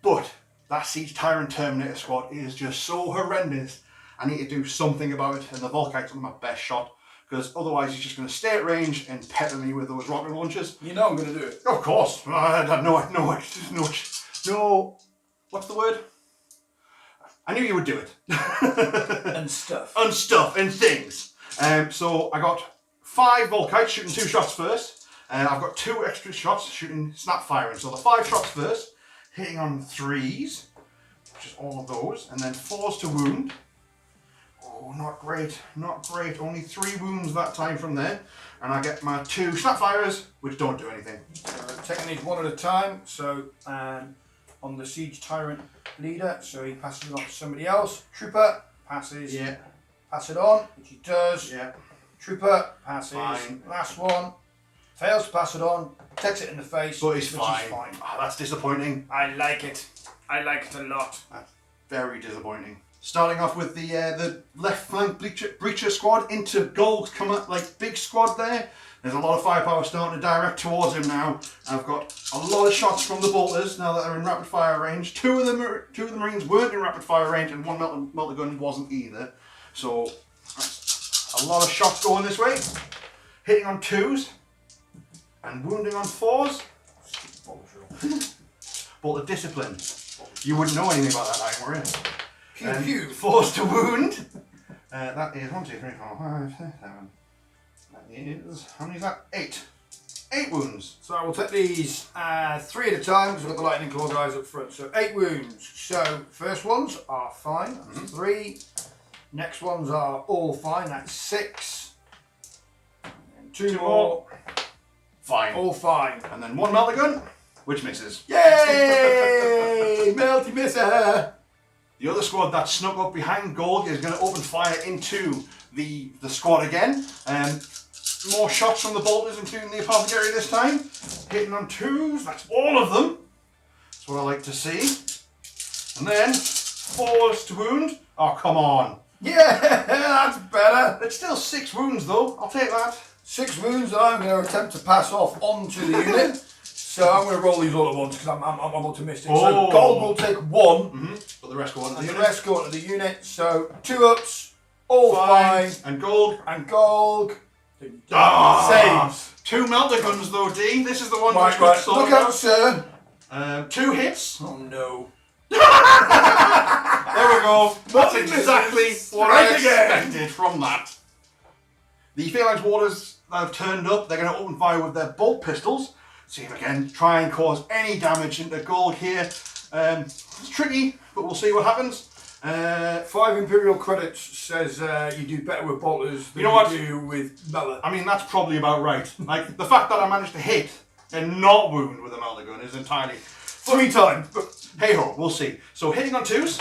but that Siege Tyrant Terminator squad is just so horrendous. I need to do something about it, and the Volkites are my best shot, because otherwise he's just going to stay at range and pepper me with those rocket launchers. You know I'm going to do it. Of course. No. What's the word? I knew you would do it. And stuff. And stuff and things. So I got 5 Volkites shooting 2 shots first. I've got 2 extra shots shooting snap firing. So the 5 shots first, hitting on 3s, which is all of those, and then 4s to wound. Oh, not great. Only 3 wounds that time from there. And I get my 2 snapfires, which don't do anything. Taking these one at a time. So on the Siege Tyrant leader, so he passes it on to somebody else. Trooper passes. Yeah. Pass it on, which he does. Yeah. Trooper passes. Fine. Last one. Fails to pass it on. Takes it in the face. But he's which fine. Is fine. Oh, that's disappointing. I like it. I like it a lot. That's very disappointing. Starting off with the left flank breacher squad into Golg's come up like big squad there. There's a lot of firepower starting to direct towards him now. I've got a lot of shots from the bolters now that they're in rapid fire range. Two of the Marines weren't in rapid fire range, and one melter gun wasn't either. So a lot of shots going this way. Hitting on 2s and wounding on 4s. Bolter discipline. You wouldn't know anything about that, Iron Warrior. Pew. 4s to wound. That is 1, 2, 3, 4, 5, 6, 7. That is, how many is that? 8. 8 wounds. So I will take these 3 at a time because I've got the lightning claw guys up front. So 8 wounds. So first ones are fine. That's 3. Next ones are all fine. That's 6. And 2 more. Fine. All fine. And then 1 melter gun, which misses. Yay! Melty misser! The other squad that snuck up behind Golg is going to open fire into the squad again. More shots from the bolters, including the Apothecary this time. Hitting on 2s, that's all of them. That's what I like to see. And then 4s to wound. Oh, come on. Yeah, that's better. It's still 6 wounds though, I'll take that. 6 wounds that I'm going to attempt to pass off onto the unit. So I'm going to roll these all at once because I'm optimistic. Oh. So Golg will take 1. But the rest go on to the And the unit. rest go onto the unit. So 2 ups, all fine. And Golg. And Golg saves. saves. 2 melter guns though, D. This is the one Right, which right. looks so Look out, sir. 2 hits. Oh no. There we go. That's exactly what I expected from that. The Phalanx Warders that have turned up, they're going to open fire with their bolt pistols. See if I can try and cause any damage into Golg here. It's tricky, but we'll see what happens. 5 Imperial credits says you do better with bolters than You know what? do with melta. I mean, that's probably about right. Like, the fact that I managed to hit and not wound with a melta gun is entirely... 3 times. But hey-ho, we'll see. So, hitting on 2s.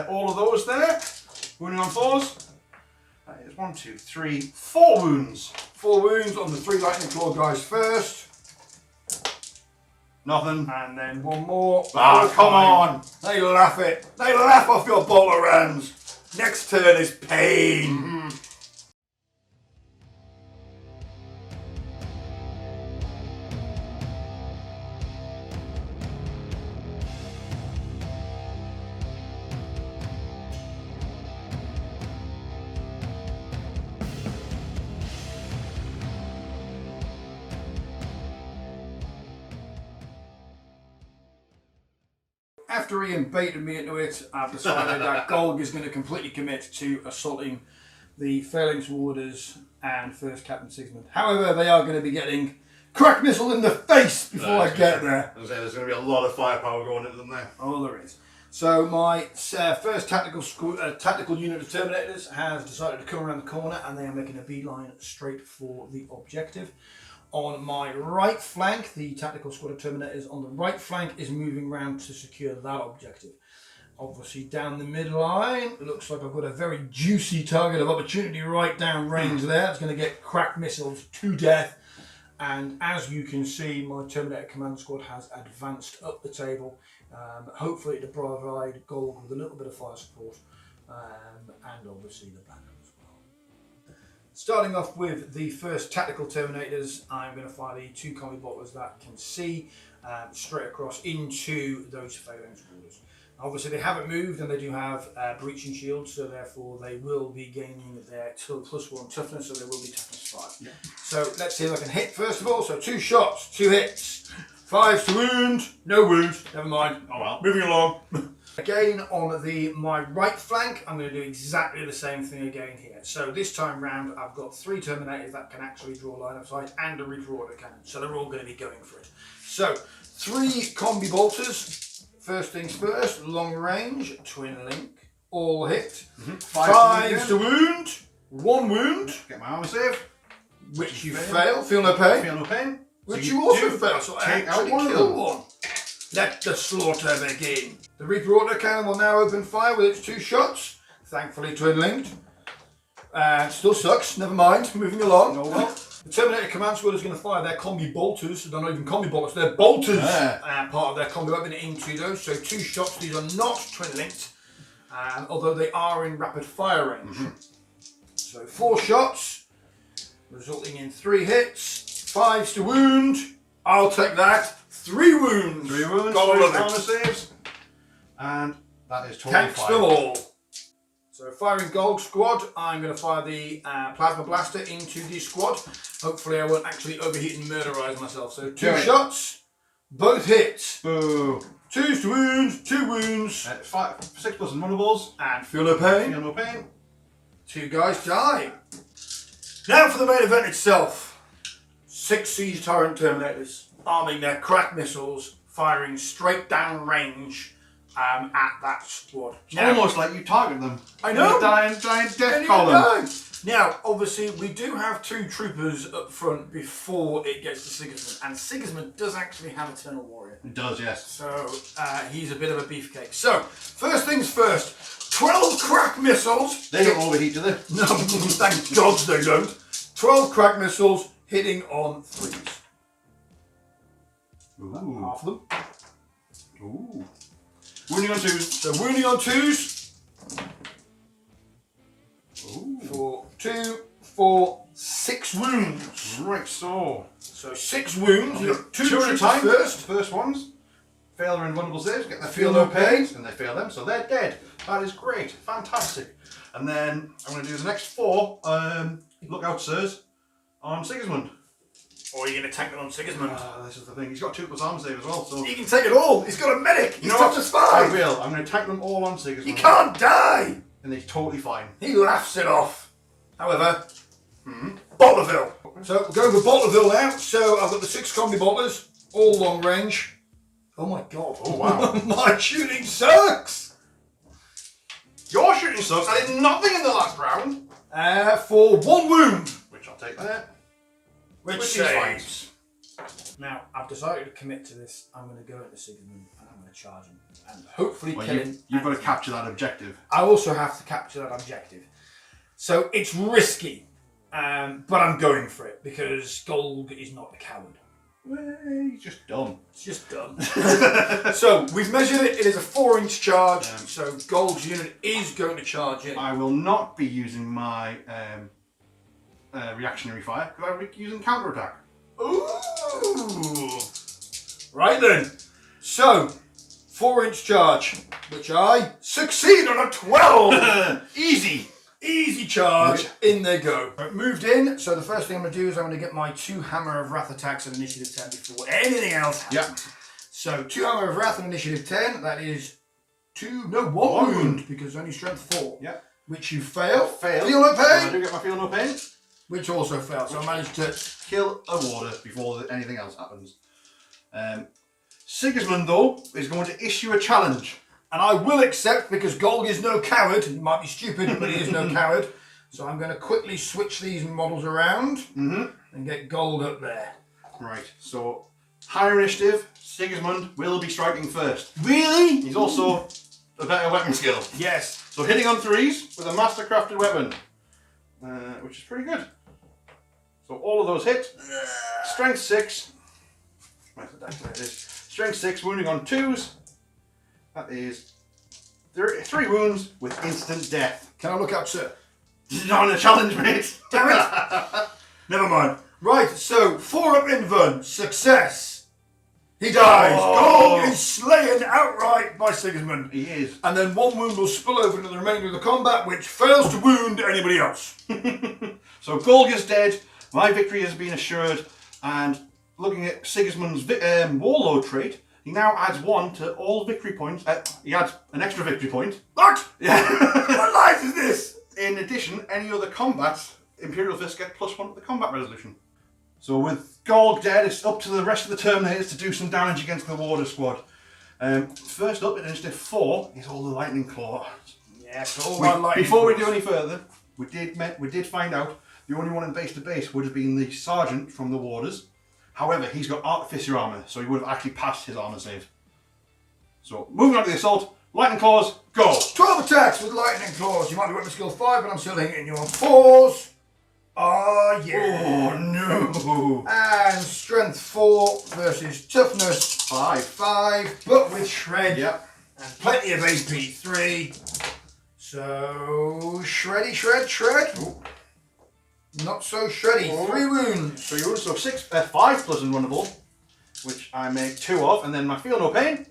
All of those there. Wounding on 4s. That is 1, 2, 3, 4 wounds. 4 wounds on the 3 lightning claw guys first. Nothing. And then 1 more. Ah, come on. They laugh it. They laugh off your bolter rounds. Next turn is pain. Mm-hmm. After Ian baited me into it, I've decided that Golg is going to completely commit to assaulting the Phalanx Warders and First Captain Sigismund. However, they are going to be getting crack missile in the face before I get there. There's going to be a lot of firepower going into them there. Oh, there is. So my first tactical unit of Terminators has decided to come around the corner, and they are making a beeline straight for the objective. On my right flank, the tactical squad of Terminators on the right flank is moving round to secure that objective. Obviously down the midline, it looks like I've got a very juicy target of opportunity right down range there. It's going to get crack missiles to death. And as you can see, my Terminator command squad has advanced up the table, hopefully to provide Golg with a little bit of fire support, and obviously the banner as well. Starting off with the first tactical Terminators, I'm going to fire the 2 combi bolters that can see straight across into those Phalanx Warders. Obviously they haven't moved and they do have breaching shields, so therefore they will be gaining their +1 toughness, so they will be toughness 5. Yeah. So let's see if I can hit first of all. So 2 shots, 2 hits, 5s to wound, no wound, never mind. Oh well. Moving along. Again on my right flank, I'm going to do exactly the same thing again here. So this time round I've got 3 Terminators that can actually draw line of sight and a Reaper Order cannon, so they're all going to be going for it. So 3 combi bolters. First things first, long range, twin link, all hit. 5 to wound, 1 wound. Get my armor save. Which you fail, feel no pain. Feel no pain. Which So you also do fail, so take out actually one of kill them. one. Let the slaughter begin. The Reaper Order cannon will now open fire with its 2 shots. Thankfully twin linked. Still sucks, never mind, moving along. Oh well. The Terminator command squad is going to fire their combi bolters. They're not even combi bolters, they're bolters. Part of their combi weapon into those. So 2 shots. These are not twin linked, although they are in rapid fire range. So 4 shots, resulting in 3 hits, 5s to wound. I'll take that. 3 wounds. 3 wounds. Gotta 3 love armor it. saves. And that is totally Tanks fine. them all. So firing Golg squad, I'm going to fire the plasma blaster into the squad. Hopefully I won't actually overheat and murderize myself. So 2 shots, both hits. Boo. 2s to wound, 2 wounds. 6 plus invulnerables. And feel no pain. Feel no pain. 2 guys die. Now for the main event itself. 6 siege Tyrant Terminators, arming their crack missiles, firing straight down range at that squad. It's almost like you target them. I know. Dying death column. Now, obviously, we do have 2 troopers up front before it gets to Sigismund, and Sigismund does actually have Eternal Warrior. It does, yes. So, he's a bit of a beefcake. So, first things first, 12 crack missiles. They don't overheat, do they? No, thank God they don't. 12 crack missiles hitting on 3s. Ooh. Half of them. Ooh. Wounding on 2s. So, wounding on 2s. Ooh. For 2, 4, 6 wounds. Right, so 6 wounds. You got 2 at a troopers time. first. First ones fail their invulnerable saves, get their Feel feel no no pain. pains, and they fail them, so they're dead. That is great, fantastic. And then I'm going to do the next 4. Look out, sirs, on Sigismund. Or are you going to tank them on Sigismund? This is the thing. He's got 2 plus armor save as well, so He can take it all. He's got a medic. He's you know tough what? as 5. I will. I'm going to tank them all on Sigismund. He can't die. And he's totally fine. He laughs it off. However, Bolterville. So we're going with Bolterville now. So I've got the 6 combi bolters, all long range. Oh my God. Oh wow. My shooting sucks. Your shooting sucks. I did nothing in the last round. For 1 wound. Which I'll take there. Which is saves. Now, I've decided to commit to this. I'm going to go into Sigismund and I'm going to charge him. And hopefully Well, kill him. you've got to capture that objective. I also have to capture that objective. So it's risky, but I'm going for it because Golg is not a coward. Well, he's just dumb. It's just done. So we've measured it. It is a 4-inch charge. So Golg's unit is going to charge it. I will not be using my reactionary fire because I'll be using counterattack. Ooh. Right then. So 4-inch charge, which I succeed on a 12. Easy. Easy charge. In they go. Right, moved in. So the first thing I'm going to do is I'm going to get my 2 Hammer of Wrath attacks at initiative 10 before anything else happens. Yeah. So 2 Hammer of Wrath at initiative 10. That is 1 wound because only strength 4. Yeah. Which you fail. Fail. Feel no And I pain. do get my feel no pain. Which also fails. So I managed to. Kill a warder before anything else happens. Sigismund, though, is going to issue a challenge. And I will accept because Golg is no coward. He might be stupid, but he is no coward. So I'm going to quickly switch these models around and get Golg up there. Right, so higher initiative, Sigismund will be striking first. Really? He's also a better weapon skill. Yes. So hitting on 3s with a mastercrafted weapon, which is pretty good. So all of those hit. Strength 6. Right, so that's what it is. Strength 6, wounding on 2s. That is 3 wounds with instant death. Can I look up, sir? This is not a challenge, mate. Damn it. Never mind. Right, so 4 up Invern. Success. He dies. Oh. Golg is slain outright by Sigismund. He is. And then 1 wound will spill over into the remainder of the combat, which fails to wound anybody else. So Golg is dead. My victory has been assured. And looking at Sigismund's Warlord trait, he now adds 1 to all victory points. He adds an extra victory point. What? Yeah. What life is this? In addition, any other combats, Imperial Fists get +1 to the combat resolution. So with Golg dead, it's up to the rest of the Terminators to do some damage against the Warder squad. First up, at initiative 4, is all the Lightning Claw. Yes, all my lightning Before we do claws. any further, we did find out the only one in base to base would have been the Sergeant from the Warders. However, he's got Artificer armour, so he would have actually passed his armour save. So, moving on to the assault, Lightning Claws, go! 12 attacks with lightning claws. You might be weapon skill 5, but I'm still hitting you on 4s. Oh yeah. Oh no! And strength 4 versus toughness 5, but with shred. Yep. And plenty of AP 3. So shreddy, shred. Ooh. Not so shreddy. Oh. 3 wounds. 3 wounds, so 5 plus unrunnable, which I make 2 of, and then my feel no pain,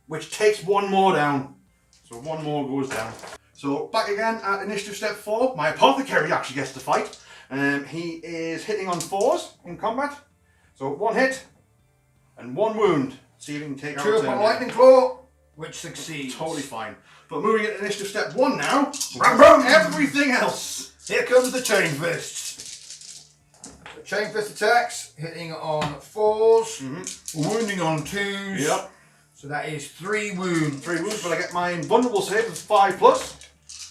which takes 1 more down. So 1 more goes down. So back again at initiative step 4, my Apothecary actually gets to fight. He is hitting on 4s in combat. So 1 hit and 1 wound. See if he can take out 2 a up on turn. lightning claw, which succeeds. Totally fine. But moving at initiative step 1 now, Rum, rum. everything else. Here comes the chain fists. The chain fist attacks, hitting on 4s, wounding on 2s. Yep. So that is 3 wounds. 3 wounds, but I get my invulnerable save of 5+,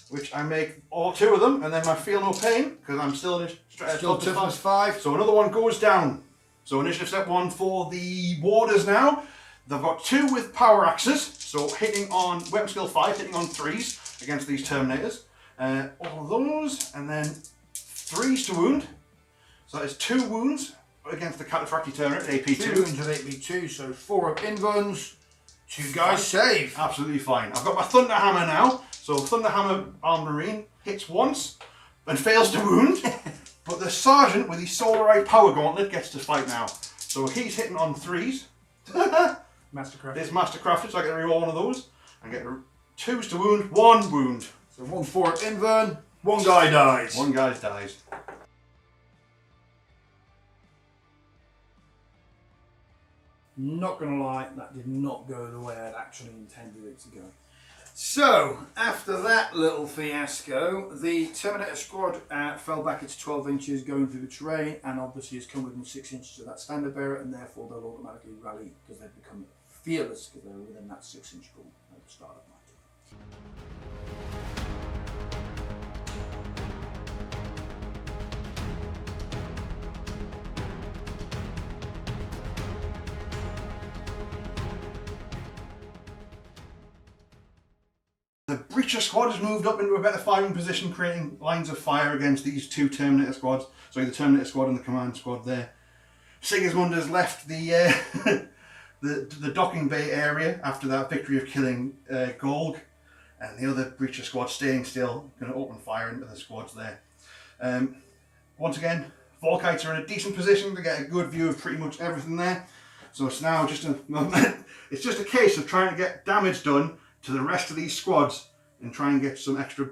which I make all 2 of them, and then my feel no pain, because I'm still in Still toughness 5. So another one goes down. So initiative step 1 for the Warders now. They've got 2 with power axes, so hitting on weapon skill 5, hitting on 3s against these Terminators. All of those, and then 3s to wound. So that is 2 wounds against the Cataphractii Tyrant at AP 2. 2 wounds at AP2, so 4 up invuns. 2 guys save. Absolutely fine. I've got my Thunder Hammer now. So Thunder Hammer Armed Marine hits once and fails to wound. But the Sergeant with his Solarite Power Gauntlet gets to fight now. So he's hitting on 3s. Mastercraft. It's Mastercrafted, so I get to reroll one of those. I get 2s to wound, 1 wound. So 1 4 up invern, 1 guy dies. 1 guy dies. Not gonna lie, that did not go the way I'd actually intended it to go. So, after that little fiasco, the Terminator squad fell back into 12 inches going through the terrain, and obviously has come within 6 inches of that standard bearer, and therefore they'll automatically rally because they've become fearless because they were within that 6-inch pool at the start of my turn. The Breacher squad has moved up into a better firing position, creating lines of fire against these two Terminator squads. Sorry, the Terminator squad and the Command squad there. Sigismund has left the the docking bay area after that victory of killing Golg, and the other Breacher squad staying still, going to open fire into the squads there. Once again, Volkites are in a decent position to get a good view of pretty much everything there. So it's now just a case of trying to get damage done to the rest of these squads and try and get some extra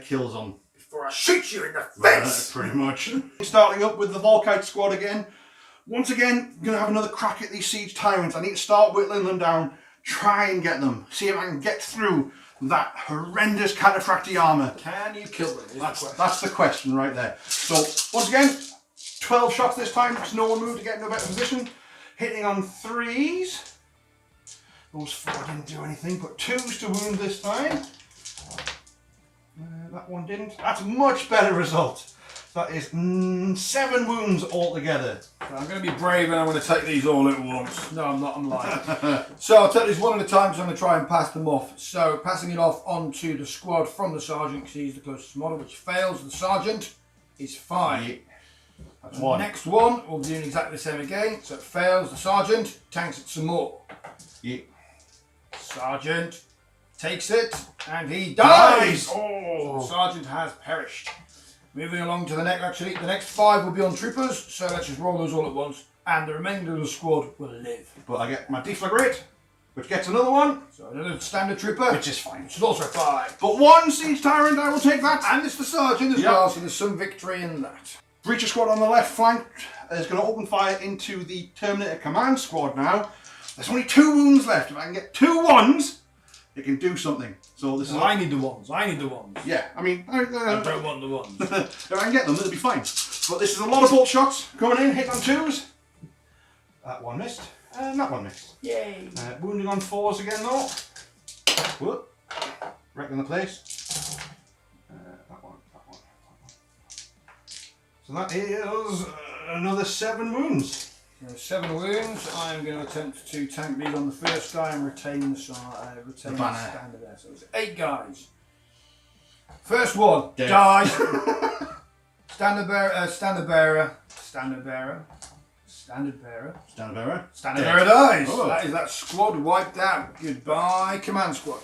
kills on. Before I shoot you in the face! Pretty much. Starting up with the Volkite squad again. Once again, going to have another crack at these Siege Tyrants. I need to start whittling them down, try and get them. See if I can get through that horrendous Cataphractii armour. Can you kill them? That's the question right there. So, once again, 12 shots this time, because no one moved to get into a better position. Hitting on 3s. Those 4 didn't do anything, but 2s to wound this time. That one didn't. That's a much better result. That is 7 wounds altogether. I'm going to be brave and I'm going to take these all at once. No, I'm not. I'm lying. So I'll take these one at a time, so I'm going to try and pass them off. So passing it off onto the squad from the Sergeant, because he's the closest model, which fails. The Sergeant is 5. That's one. Next one, we'll be doing exactly the same again. So it fails. The Sergeant tanks it some more. Yeah. Sergeant takes it and he dies. Oh, the Sergeant has perished. Moving along to the next, actually, the next 5 will be on troopers, so let's just roll those all at once, and the remainder of the squad will live. But I get my deflagrate, which gets another one. So another standard trooper, Which is fine. which is also 5. But 1 Siege Tyrant, I will take that. And it's the Sergeant as well, so there's some victory in that. Breacher squad on the left flank is going to open fire into the Terminator Command squad now. There's only 2 wounds left. If I can get 2 1s, it can do something. So this is. I need the ones. I need the ones. Yeah, I mean, I don't want the ones. if I can get them, it'll be fine. But this is a lot of bolt shots coming in, hit on 2s. That one missed, and that one missed. Yay! Wounding on 4s again though. Whoop. Wrecking the place. That one. So that is another 7 wounds. 7 wounds. I'm going to attempt to tank these on the first guy and retain the banner. standard there. So it's 8 guys. First one Dead. dies. Standard bearer dies. Oh. That is that squad wiped out. Goodbye, command squad.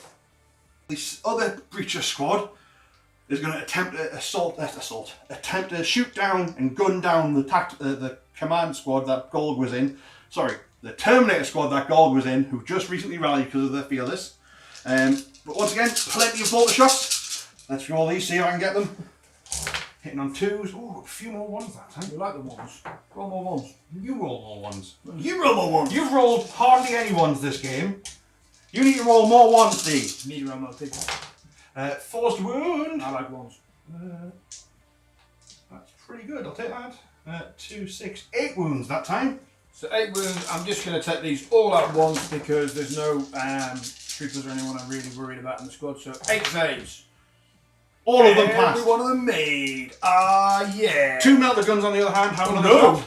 This other Breacher squad is going to attempt to shoot down and gun down the command squad that Golg was in. Sorry, the Terminator squad that Golg was in, who just recently rallied because of their fearless. But once again, plenty of bolter shots. Let's roll these, see if I can get them. Hitting on 2s. Ooh, a few more 1s that time. You like the ones? Roll more ones. You roll more 1s. You roll more ones. You've rolled hardly any 1s this game. You need to roll more 1s, D. Need to roll more big. 4s to wound. I like ones. That's pretty good, I'll take that. 2, 6, 8 wounds that time. So 8 wounds. I'm just going to take these all at once because there's no troopers or anyone I'm really worried about in the squad. So 8 saves. All of them passed. Every one of them made. Ah, yeah. 2 melter guns on the other hand have Oh, another no. shot.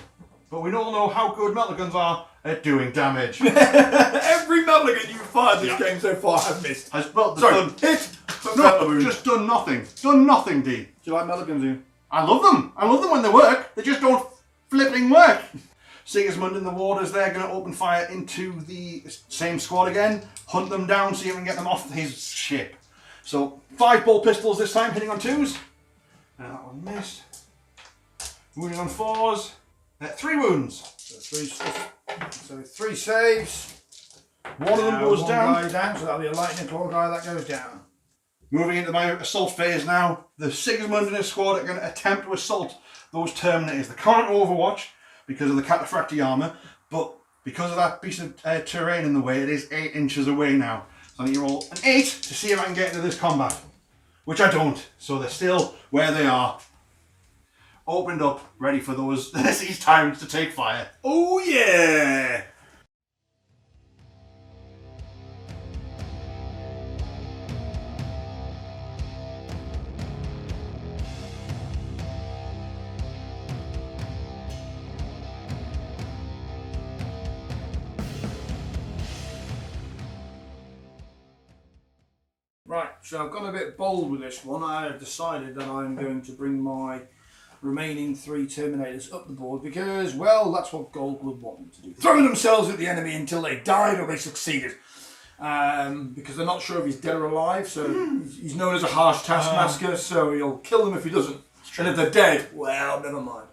But we all know how good melter guns are at doing damage. Every melter gun you've fired this game so far has missed. Well, Sorry, done, hit. no, just done nothing. Done nothing, D. Do you like melter guns, Ian? I love them. I love them when they work. They just don't flipping work. Sigismund in the waters there, going to open fire into the same squad again. Hunt them down, see if we can get them off his ship. So 5 bolt pistols this time, hitting on 2s. That one missed. Wounding on 4s. 3 wounds. So 3 saves. One of them goes one down. guy down. So that'll be a lightning claw guy that goes down. Moving into my assault phase now, the Sigismund and his squad are going to attempt to assault those Terminators. They can't overwatch because of the Cataphractii armour, but because of that piece of terrain in the way, it is 8 inches away now. So I need to roll an 8 to see if I can get into this combat, which I don't. So they're still where they are, opened up, ready for those these Tyrants to take fire. Oh yeah! Right, so I've gone a bit bold with this one. I have decided that I'm going to bring my remaining 3 Terminators up the board because, well, that's what Golg would want them to do. Throw themselves at the enemy until they died or they succeeded. Because they're not sure if he's dead or alive, so he's known as a harsh taskmaster, so he'll kill them if he doesn't. And if they're dead, well, never mind.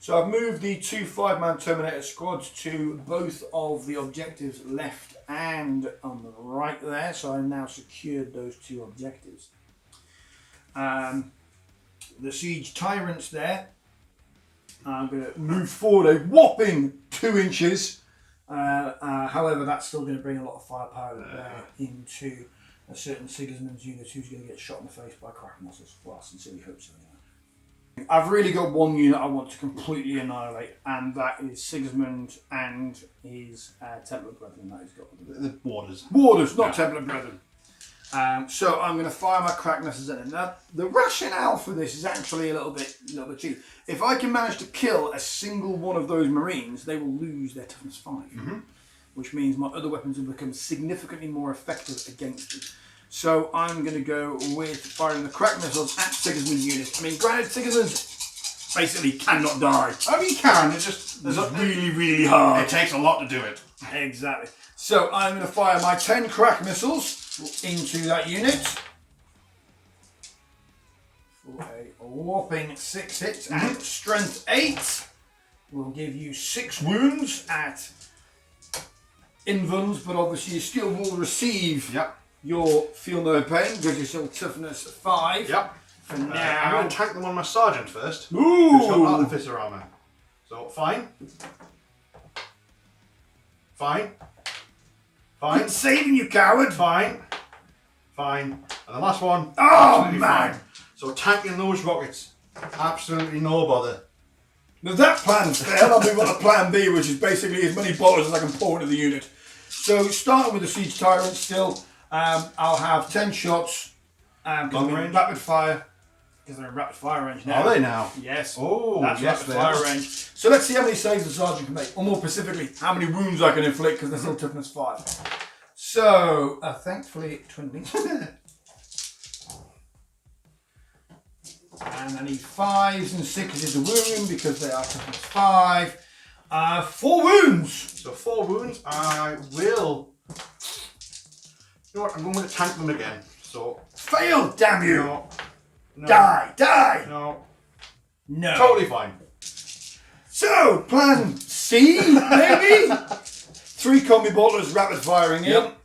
So I've moved the 2 5-man Terminator squads to both of the objectives left and on the right there, so I've now secured those 2 objectives. The Siege Tyrants there, I'm going to move forward a whopping 2 inches. However, that's still going to bring a lot of firepower there into a certain Sigismund's unit who's going to get shot in the face by Krakenmosses. Well, I sincerely hope so anyway. I've really got one unit I want to completely annihilate, and that is Sigismund and his Templar Brethren that he's got. The Warders. Warders, not Templar Brethren. So I'm going to fire my Krakenmosses at him. Now, the rationale for this is actually a little bit cheap. If I can manage to kill a single one of those Marines, they will lose their toughness 5. Which means my other weapons will become significantly more effective against them. So I'm going to go with firing the crack missiles at Sigismund's unit. I mean, granted, Sigismund basically cannot die. I mean, he can. It's just really, really hard. It takes a lot to do it. Exactly. So I'm going to fire my 10 crack missiles into that unit for a whopping 6 hits and strength 8. Will give you 6 wounds at Invulns, but obviously you still will receive your feel no pain because you're still toughness 5. Yep. For now. I'm going to tank them on my sergeant first. Ooh! Who's got Artificer armour. So, fine. Fine. Fine. I'm saving you, coward! Fine. Fine. And the last one. Oh, absolutely man! Fine. So, tanking those rockets. Absolutely no bother. If that plan's failed, I'll move on to plan B, which is basically as many bottles as I can pour into the unit. So, starting with the Siege Tyrant still, I'll have 10 shots. Long range? Rapid fire. Because they're in rapid fire range now. Are they now? Yes. Oh, that's yes, rapid fire range. So let's see how many saves the sergeant can make, or more specifically, how many wounds I can inflict because they're still toughness 5. So, thankfully, twin and I need 5s and 6s to wound because they are toughness 5. 4 wounds. So 4 wounds. I will. You know what? I'm going to tank them again. So fail, damn you! No. Die! Die! No. No. Totally fine. So, plan C, maybe? 3 combi bolters rapid firing in. Yep.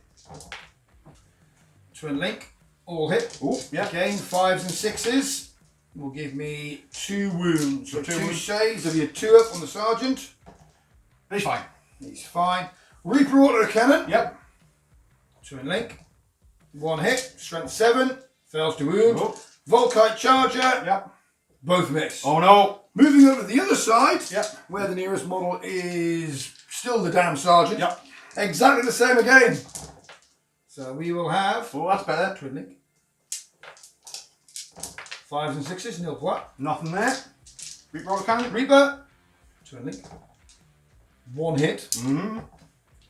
Twin link, all hit. Ooh, yeah. Again, 5s and 6s will give me 2 wounds. So 2 saves of your 2 up on the sergeant. He's fine. He's fine. Reaper auto cannon. Yep. Twin link. 1 hit. Strength 7. Fails to wound. Oh. Volkite charger. Yep. Both miss. Oh no. Moving over to the other side. Yep. Where the nearest model is still the damn sergeant. Yep. Exactly the same again. So we will have. Oh, that's better. Twin link. 5s and 6s. Nil flat. Nothing there. Reaper auto cannon. Reaper. Twin link. 1 hit.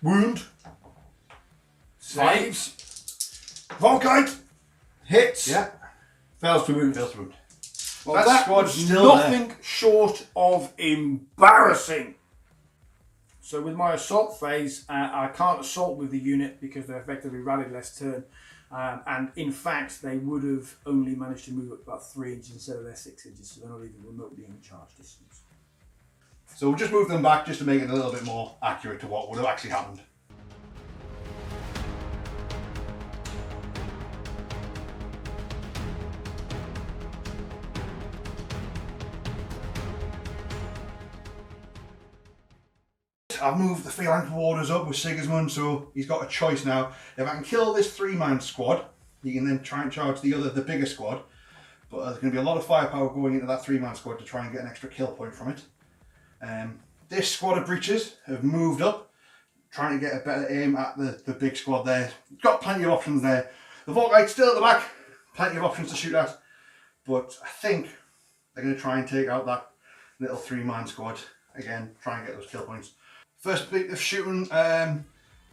Wound. Saves. Volkite. Hits. Yeah. Fails to wound. Fails to wound. Well, That that squad's was still nothing short of embarrassing. So with my assault phase, I can't assault with the unit because they're effectively rallied less turn. And in fact, they would have only managed to move up about 3 inches instead of their 6 inches, so they're not even remotely in charge distance. So we'll just move them back just to make it a little bit more accurate to what would have actually happened. I've moved the Phalanx Warders up with Sigismund, so he's got a choice now. If I can kill this 3-man squad, he can then try and charge the bigger squad. But there's going to be a lot of firepower going into that 3-man squad to try and get an extra kill point from it. This squad of breaches have moved up, trying to get a better aim at the big squad there. Got plenty of options there. The Volkite's still at the back, plenty of options to shoot at. But I think they're going to try and take out that little 3-man squad again, try and get those kill points. First bit of shooting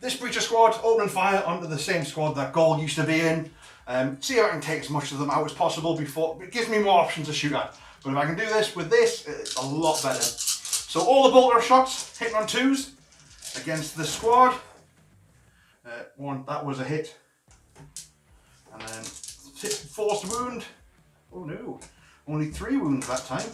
this Breacher squad, opening fire onto the same squad that Golg used to be in. See if I can take as much of them out as possible before, it gives me more options to shoot at. But if I can do this with this, it's a lot better. So all the bolter shots hitting on 2s against the squad. One, that was a hit. And then forced wound. Oh no, only 3 wounds that time.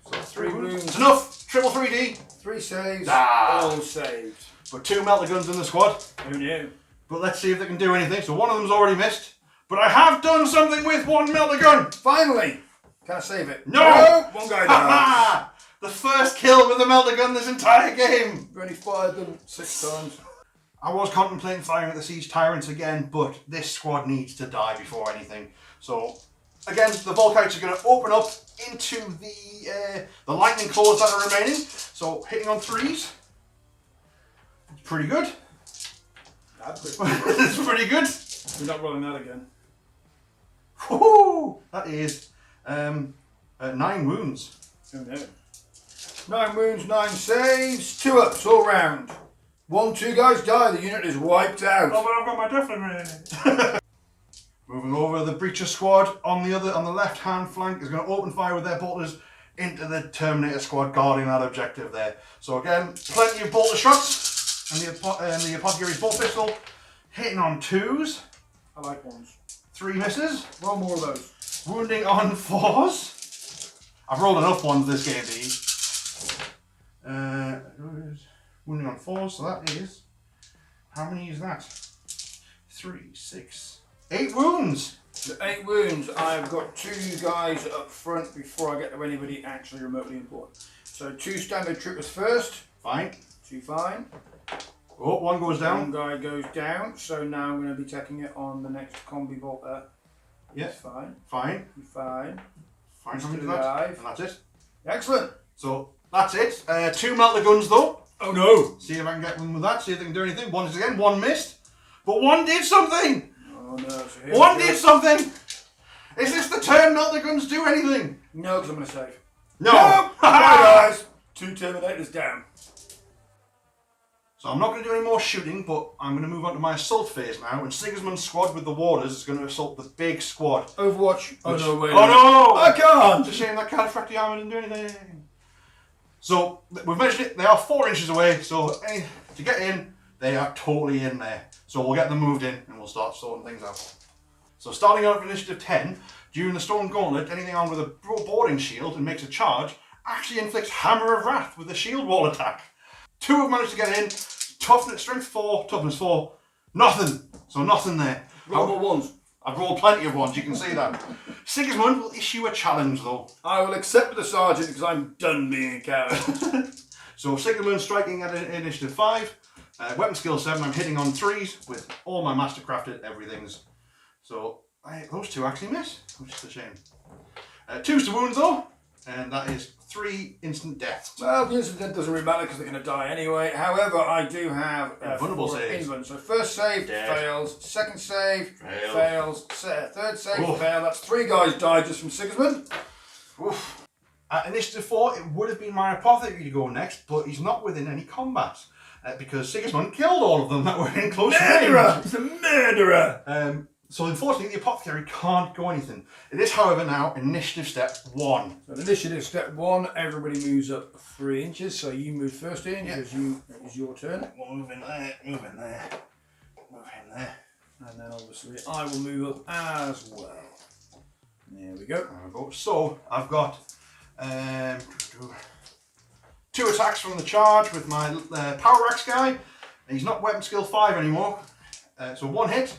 So 3 wounds. It's enough. Triple 3D. 3 saves. Ah. All saved. But 2 melter guns in the squad. Who knew? But let's see if they can do anything. So one of them's already missed. But I have done something with 1 melter gun. Finally! Can I save it? No! One guy died. The first kill with the melter gun this entire game. We've only fired them 6 times. I was contemplating firing at the Siege Tyrants again, but this squad needs to die before anything. So, again, the Volkites are going to open up into the lightning claws that are remaining. So, hitting on 3s. It's pretty good. That's It's pretty good. We're not rolling that again. Woohoo! That is 9 wounds. Oh no. 9 wounds, 9 saves, 2 ups all round. 1, 2 guys die, the unit is wiped out. Oh, but I've got my Deathling. Moving over, the Breacher squad on the left hand flank is going to open fire with their bolters into the Terminator squad guarding that objective there. So again, plenty of bolter shots, and the Apothecary's bolt pistol hitting on 2s. I like 1s. 3 misses. Roll more of those. Wounding on 4s. I've rolled enough 1s this game to eat. Wounding on 4s, so that is, how many is that? 3, 6, 8 wounds. The 8 wounds, I've got 2 guys up front before I get to anybody actually remotely important. So 2 standard troopers first. Fine. 2 fine. Oh, 1 goes down. 1 guy goes down, so now I'm going to be taking it on the next combi bolter. Yes. Fine. Fine. Fine. Fine, Still something to that. alive. And that's it. Excellent. So, that's it. 2 melter guns though. Oh no. See if I can get them with that, see if they can do anything. 1 is again, 1 missed. But 1 did something! Oh no. So here 1 we go. did something! Is this the turn melter guns do anything? No, because I'm going to save. No! Bye guys. 2 Terminators down. So I'm not going to do any more shooting, but I'm going to move on to my assault phase now. And Sigismund's squad with the warders is going to assault the big squad. Overwatch. Oh no, wait. Oh no! I can't! It's a shame that Cataphractii armor didn't do anything. So, we've mentioned it, they are 4 inches away, so to get in, they are totally in there. So we'll get them moved in and we'll start sorting things out. So starting out with initiative 10, during the Stone Gauntlet, anything armed with a boarding shield and makes a charge actually inflicts Hammer of Wrath with a shield wall attack. 2 have managed to get in, toughness, strength 4, toughness 4, nothing. So nothing there. Roll more 1s. I've rolled plenty of 1s, you can see that. Sigismund will issue a challenge though. I will accept the sergeant because I'm done being a coward. So Sigismund striking at initiative 5, weapon skill 7, I'm hitting on 3s with all my mastercrafted everythings. So those 2 actually miss, which is a shame. 2's to wound though, and that is 3 instant deaths. Well, the incident doesn't really matter because they're going to die anyway. However, I do have Invulnerable 4 saves. invuln. So first save Dead. fails, second save Fail. fails, third save Oof. fail. That's 3 guys died just from Sigismund. Oof. At initiative 4, it would have been my Apothecary to go next, but he's not within any combat. Because Sigismund killed all of them that were in close Murderer! range. He's a murderer! So unfortunately, the Apothecary can't go anything. It is, however, now initiative step 1. So initiative step 1, everybody moves up 3 inches. So you move first in Yeah. because it was your turn. We'll move in there, move in there, move in there. And then obviously I will move up as well. There we go. There we go. So I've got 2 attacks from the charge with my Power Axe guy. He's not weapon skill 5 anymore. So 1 hit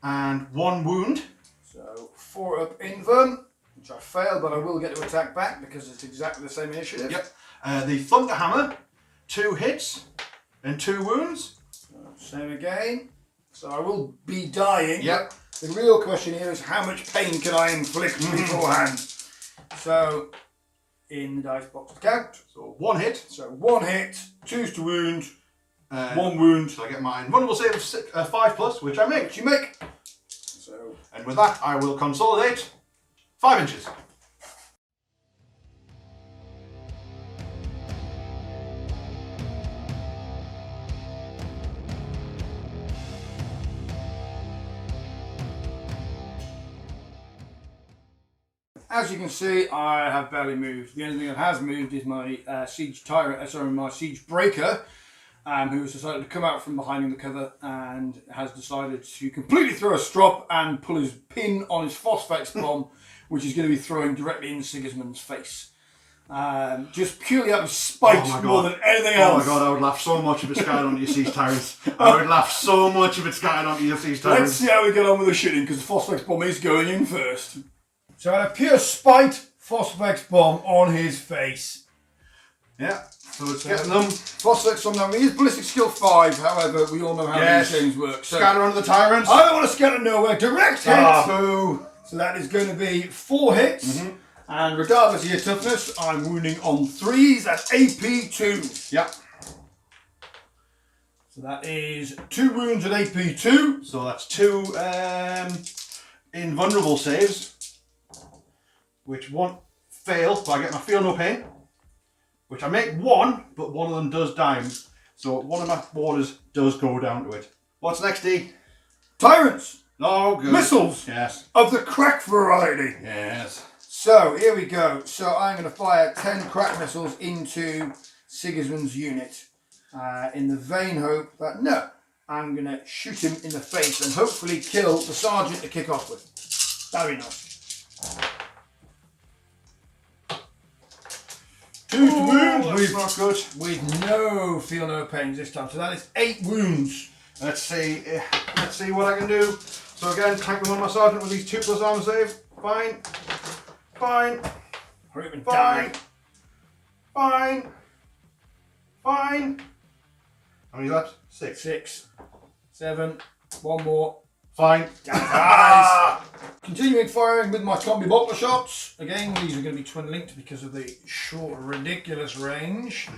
and 1 wound. So 4 up invuln, which I failed, but I will get to attack back because it's exactly the same initiative. Yep. The Thunder Hammer, 2 hits and 2 wounds. So same again. So I will be dying. Yep. The real question here is how much pain can I inflict beforehand? So in the dice box to count. So 1 hit. So 1 hit, 2's to wound, 1 1 wound. So I get my invulnerable save of 5 plus, which I make. Which you make. So And with that, I will consolidate 5 inches. as you can see, I have barely moved. The only thing that has moved is my siege tyrant, my siege breaker, who has decided to come out from behind in the cover and has decided to completely throw a strop and pull his pin on his Phosphex bomb, which is going to be throwing directly in Sigismund's face. Just purely out of spite more than anything else. Oh my god, I would laugh so much if it scattered onto your siege tyrants. I would laugh so much if it scattered onto your siege tyrants. Let's see how we get on with the shooting, because the Phosphex bomb is going in first. So out of pure spite, Phosphex bomb on his face. Yeah, so it's getting them. Phosphex bomb now, he is ballistic skill 5, however, we all know how these things work. So Scatter onto the tyrants. I don't want to scatter nowhere, direct hit! So that is going to be 4 hits. And regardless of your toughness, I'm wounding on 3s. That's AP 2. Yep. So that is 2 wounds at AP 2. So that's 2 invulnerable saves, which won't fail, but I get my feel no pain, which I make 1, but one of them does die. So one of my warders does go down to it. What's next, D? Tyrants! Oh, good. Missiles! Yes. Of the crack variety. Yes. So, here we go. So, I'm going to fire 10 crack missiles into Sigismund's unit in the vain hope that, no, I'm going to shoot him in the face and hopefully kill the sergeant to kick off with. That'd be nice. 2 wounds That's not good. with no feel no pains this time. So, that is 8 wounds. Let's see what I can do. So again, tackling on my sergeant with these 2+ armor save. Fine. Fine. Hurry up and Fine. die. Fine. Fine. How many left? 6. 6, 7, 1 more. Fine. Guys. Continuing firing with my combi bolter shots. Again, these are going to be twin linked because of the short, ridiculous range.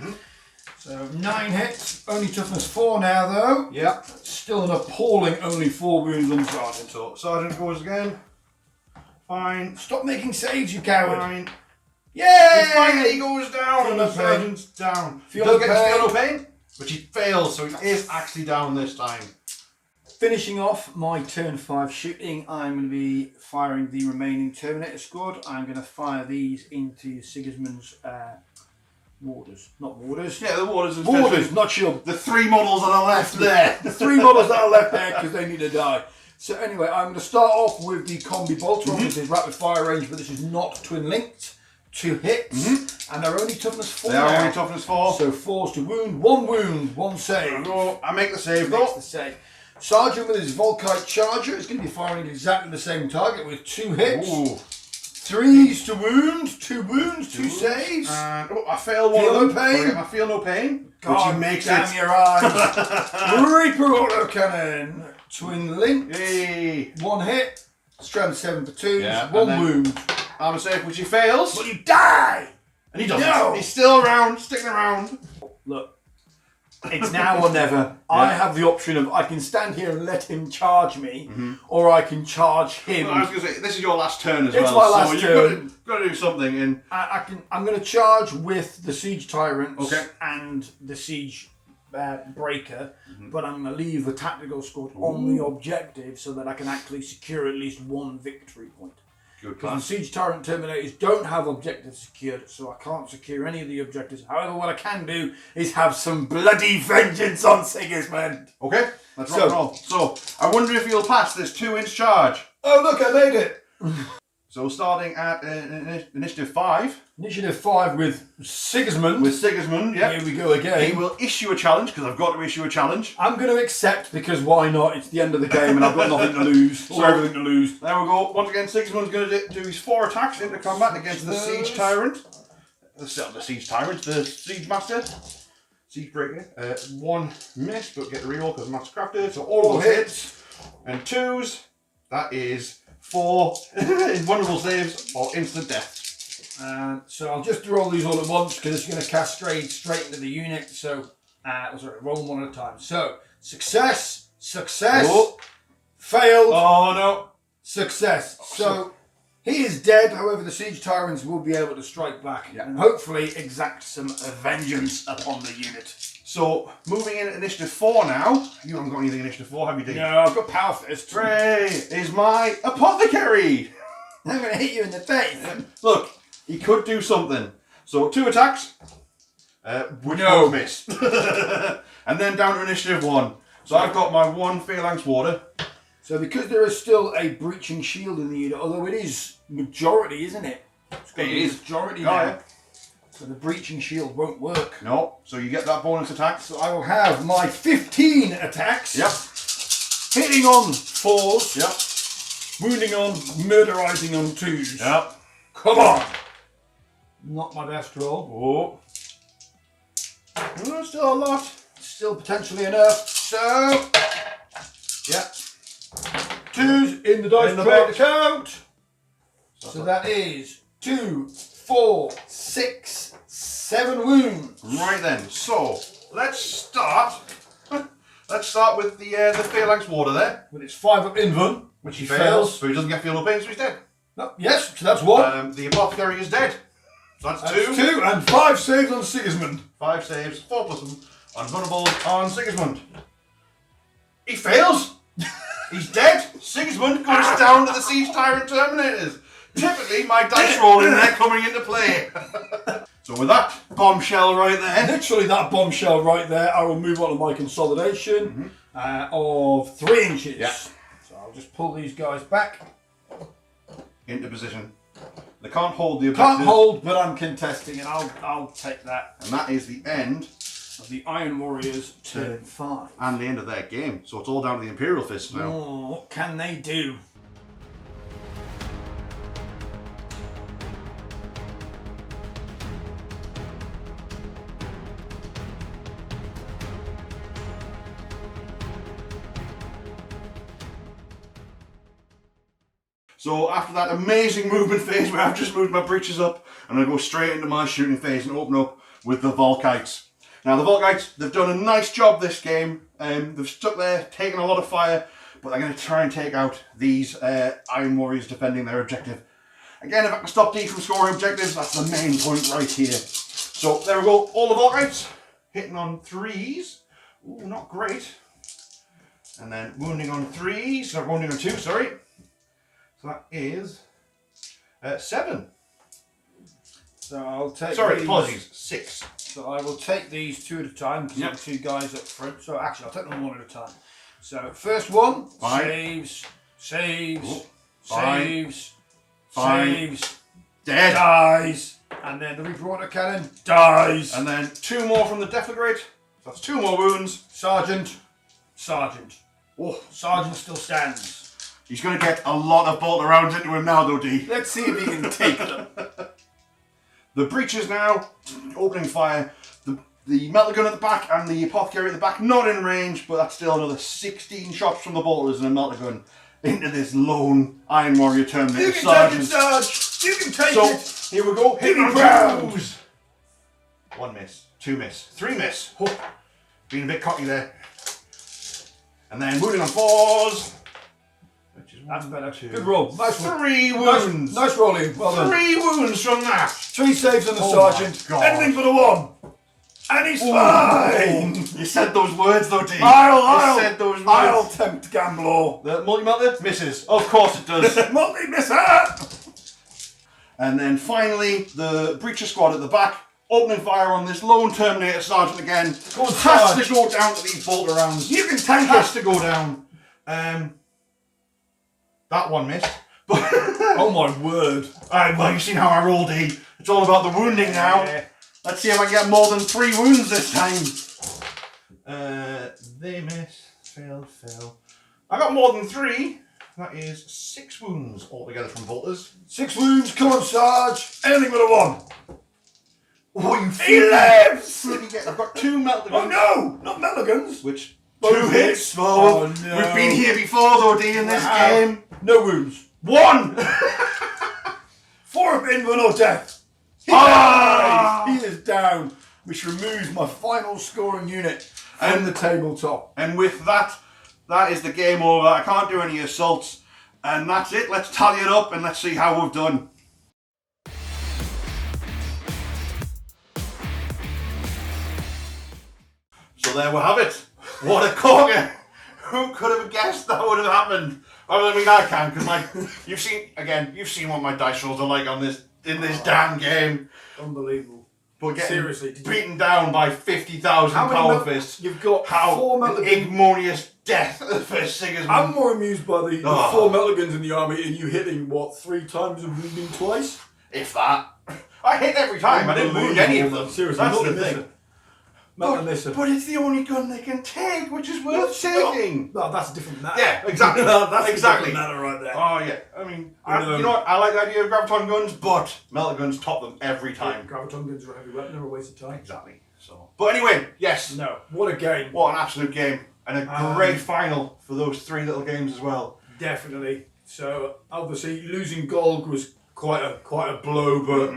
So 9 hits, only toughness 4 now though. Yep. Still an appalling only 4 wounds on sergeant. So sergeant goes again. Fine. Stop making saves, you coward. Fine. Yay! He finally goes down. Feel And no the sergeant's down. He Feel does no get pain. feel no pain, but he fails, so he is actually down this time. Finishing off my turn 5 shooting, I'm going to be firing the remaining Terminator squad. I'm going to fire these into Sigismund's warders. Not warders. Yeah, the warders. Warders, not shield. The 3 models that are left there. The 3 models that are left there because they need to die. So anyway, I'm going to start off with the combi bolter. This is rapid fire range, but this is not twin linked. 2 hits, and they're only toughness 4. They are only toughness 4. So 4's to wound, 1 wound, 1 save. I make the save Makes though. the save. Sergeant with his Volkite charger is going to be firing exactly the same target with 2 hits. Ooh. 3's to wound, 2 wounds, 2 saves. And I fail one Feel of no them. pain? I feel no pain. God which he makes damn it. your eyes. Reaper autocannon. Twin link. Yay. 1 hit. Strand 7 for 2s. Yeah, 1 and then- wound. Armor save, which he fails. But you die! And he doesn't. No. He's still around, sticking around. Look. It's now or never. I have the option of I can stand here and let him charge me, or I can charge him. Well, I was going to say, this is your last turn as It's well. my last so turn. You've got to do something. And I'm going to charge with the siege tyrants Okay. and the siege breaker, but I'm going to leave the tactical squad on the objective so that I can actually secure at least 1 victory point. good Because plan. the siege tyrant terminators don't have objectives secured, so I can't secure any of the objectives. However, what I can do is have some bloody vengeance on Sigismund. Okay, let's rock and roll. So, I wonder if you'll pass this 2-inch charge. Oh look, I made it. So, starting at initiative 5. Initiative 5 with Sigismund. With Sigismund, yeah. Here we go again. He will issue a challenge, because I've got to issue a challenge. I'm going to accept because why not? It's the end of the game and I've got nothing to lose. Or everything to lose. There we go. Once again, Sigismund's going to do his 4 attacks into combat against the Siege Tyrant. The Siege Tyrant, the Siege Master. Siege Breaker. 1 miss, but get the reroll because Matt's crafted. So all hits. And 2s. That is 4 invulnerable saves or instant death. So I'll just do all these all at once because it's going to cascade straight into the unit. So, sorry, roll them 1 at a time. So, success, Oh. failed, Oh no. success. So, he is dead. However, the siege tyrants will be able to strike back and hopefully exact some vengeance upon the unit. So, moving in at initiative 4 now. You haven't got anything in initiative 4, have you, Dave? No, I've got power fist. Hooray! Is my Apothecary! I'm going to hit you in the face. Look, he could do something. So 2 attacks. Which No. one missed. And then down to initiative 1. So I've got my 1 Phalanx Warder. So because there is still a breaching shield in the unit, although it is majority, isn't it? It's got to be majority now. Yeah. So the breaching shield won't work. No, so you get that bonus attack. So I will have my 15 attacks. Yep. Hitting on 4s. Yep. Wounding on, murderizing on 2s. Yep. Come on. Not my best roll. Oh. Still a lot. Still potentially enough. So, Yep. 2s in the dice In the tray to box. count. So that is 2, 4, 6, 7 wounds. Right then. So let's start. Let's start with the Phalanx Warder there. With its 5 up invuln, which he fails. So he doesn't get fatal pain, so he's dead. No, yes, so that's 1. The Apothecary is dead. So that's 2. 2 and 5 saves on Sigismund. 5 saves, 4 plus 1. Unvulnerable on Sigismund. He fails. He's dead. Sigismund goes down to the Siege Tyrant Terminators. Typically, my dice rolling there coming into play. So with that bombshell right there. Literally that bombshell right there, I will move on to my consolidation of 3 inches. Yeah. So I'll just pull these guys back. Into position. They can't hold the objective. Can't hold, but I'm contesting, and I'll take that. And that is the end. Of the Iron Warriors turn 5. And the end of their game. So it's all down to the Imperial Fists now. Oh, what can they do? So after that amazing movement phase where I've just moved my breeches up, I'm going to go straight into my shooting phase and open up with the Volkites. Now the Volkites, they've done a nice job this game. They've stuck there, taken a lot of fire, but they're going to try and take out these Iron Warriors defending their objective. Again, if I can stop D from scoring objectives, that's the main point right here. So there we go, all the Volkites hitting on 3s. Ooh, not great. And then wounding on 3s, no, wounding on 2, sorry. So that is 7. So I'll take Sorry, these. apologies, 6. So I will take these 2 at a time because Yep. I've 2 guys up front. So actually, I'll take them 1 at a time. So first one, Fine. saves, Ooh, fine. saves, Fine. saves, Dead. dies, and then the Reaper Water Cannon dies. And then 2 more from the Deflagrate. So that's 2 more wounds. Sergeant. Oh, Sergeant still stands. he's going to get a lot of bolt rounds into him now, though, D. Let's see if he can take them. The breaches now, opening fire. The metal gun at the back and the Apothecary at the back, not in range, but that's still another 16 shots from the bolters and a melter gun into this lone Iron Warrior Terminator You can Sergeant. take it, Sarge. You can take So, it. here we go. Hit Hitting the ground. 2s. 1 miss, 2 miss, 3 miss. Oh, being a bit cocky there. And then wounding on 4s. Which is That's 1, better. 2, Good roll. Nice one. 3 wounds. Nice rolling. Well done. 3 wounds from that. 3 saves on the Oh sergeant. my God. Anything for the 1. And he's fine. You said those words though, D. I'll said those words. I'll tempt Gambler. The multi-melter misses. Of course it does. Multi-misser. And then finally, the Breacher Squad at the back, opening fire on this lone Terminator Sergeant again. Go on, Has Sarge. to go down to these bolter rounds. You can tank Has it. to go down. That one missed. Oh my word. Well, you've seen how I roll, D. It's all about the wounding now. Yeah. Let's see if I can get more than 3 wounds this time. They miss. Fail. I got more than 3. That is 6 wounds altogether from bolters. 6 wounds. Come on, Sarge. Anything but a 1. Oh, you He lives. I've got 2 melter Oh guns. no, not Melligans. Which Both 2 hits. hits. Oh, Oh, no. We've been here before though, D, in this game. No wounds. 1. 4 of invuln or death. He Ah! dies. He is down, which removes my final scoring unit from the tabletop. And with that, that is the game over. I can't do any assaults. And that's it. Let's tally it up and let's see how we've done. So there we have it. What a corker. Who could have guessed that would have happened? I mean, I can, because like, you've seen what my dice rolls are like on this, in this damn game. Unbelievable. But getting Seriously, beaten down by 50,000 power fists. You've got How 4 metal guns. ignominious death for Sigismund. I'm more amused by the 4 metal guns in the army and you hitting, what, 3 times and wounding twice? If that. I hit every time. I didn't wound any of them. Seriously, that's not the a thing. misser. Not a misser. But it's the only gun they can take, which is worth taking. No, that's a different matter. Yeah, exactly. That's exactly. a different matter right there. Oh yeah. I mean, you know what? I like the idea of graviton guns, but metal guns top them every time. Graviton guns are a heavy weapon, they're a waste of time. Exactly. So. But anyway, yes. No, what a game. What an absolute game, and a great final for those 3 little games as well. Definitely. So obviously losing Golg was quite a blow, but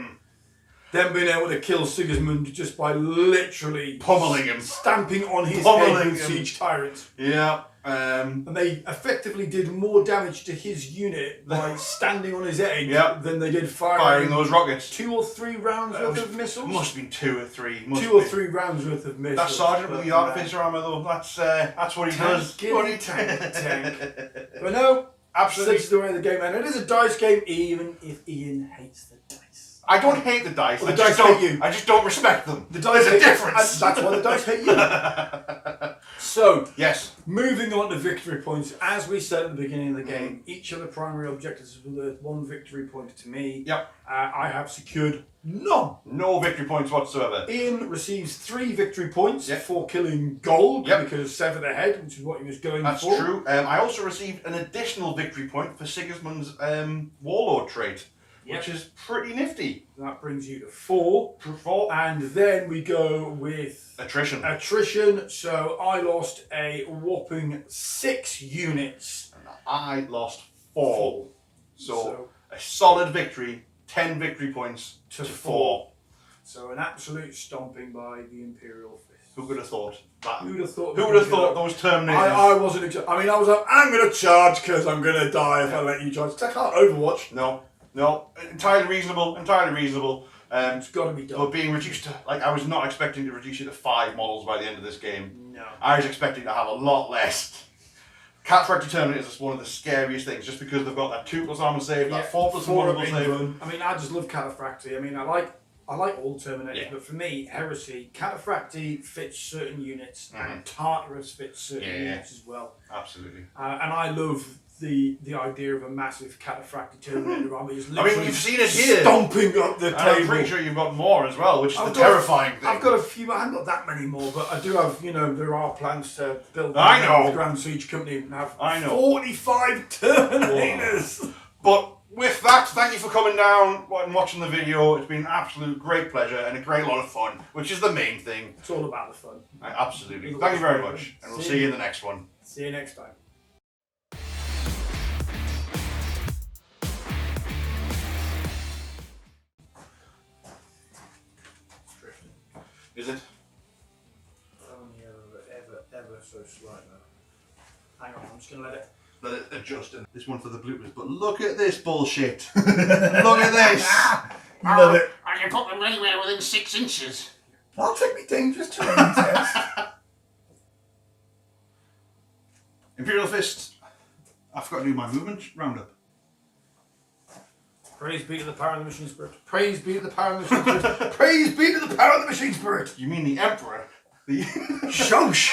them being able to kill Sigismund just by literally pummeling him, stamping on his head with siege tyrants. Yeah. And they effectively did more damage to his unit by standing on his head than they did firing those rockets. 2 or 3 rounds worth of missiles. Must have been 2 or 3. 2 or 3 rounds worth of missiles. That sergeant with the Artificer armour though, that's what he does. Tank. But no, absolutely. This is the way the game ended. It is a dice game, even if Ian hates the dice. I don't hate the dice. Well, the dice hate you. I just don't respect them. The dice There's a difference. That's why the dice hate you. So, yes. Moving on to victory points. As we said at the beginning of the game, each of the primary objectives is worth 1 victory point to me. Yep. I have secured none. No victory points whatsoever. Ian receives 3 victory points for killing Golg because sever the head, which is what he was going for. That's true. I also received an additional victory point for Sigismund's Warlord trait. Which is pretty nifty. That brings you to 4. And then we go with attrition. So I lost a whopping 6 units. And I lost 4. So a solid victory, 10 victory points to 4. So an absolute stomping by the Imperial Fists. Who would have thought that? Who would have thought? Who would have thought those Terminators? I wasn't. I mean, I was like, I'm going to charge because I'm going to die if I let you charge. I can't Overwatch. No, entirely reasonable. It's got to be done. But being reduced to, like, I was not expecting to reduce it to 5 models by the end of this game. No. I was expecting to have a lot less. Cataphractii Terminators is one of the scariest things, just because they've got that 2+ armor save, that 4+ vulnerable save. I mean, I just love Cataphractii. I mean, I like all Terminators, but for me, Heresy, Cataphractii fits certain units, and Tartaros fits certain units as well. Absolutely. And I love the idea of a massive Cataphractii Terminator army just I mean, you've seen it here. Stomping up the table. I'm pretty sure you've got more as well, which is the terrifying thing. I've got a few, I haven't got that many more, but I do have, there are plans to build the Grand Siege Company and have 45 Terminators. Whoa. But with that, thank you for coming down and watching the video. It's been an absolute great pleasure and a great lot of fun, which is the main thing. It's all about the fun. Absolutely. Thank you very much, and we'll see you in the next one. See you next time. Is it? Only ever so slightly. Hang on, I'm just going to let it adjust. And this one for the bloopers. But look at this bullshit. Look at this. Love it. I can put them anywhere within 6 inches. I'll take me dangerous terrain test. Imperial Fists. I forgot to do my movement roundup. Praise be to the power of the machine spirit. Praise be to the power of the machine spirit. Praise be to the power of the machine spirit. You mean the Emperor? Shush!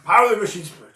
Power of the machine spirit.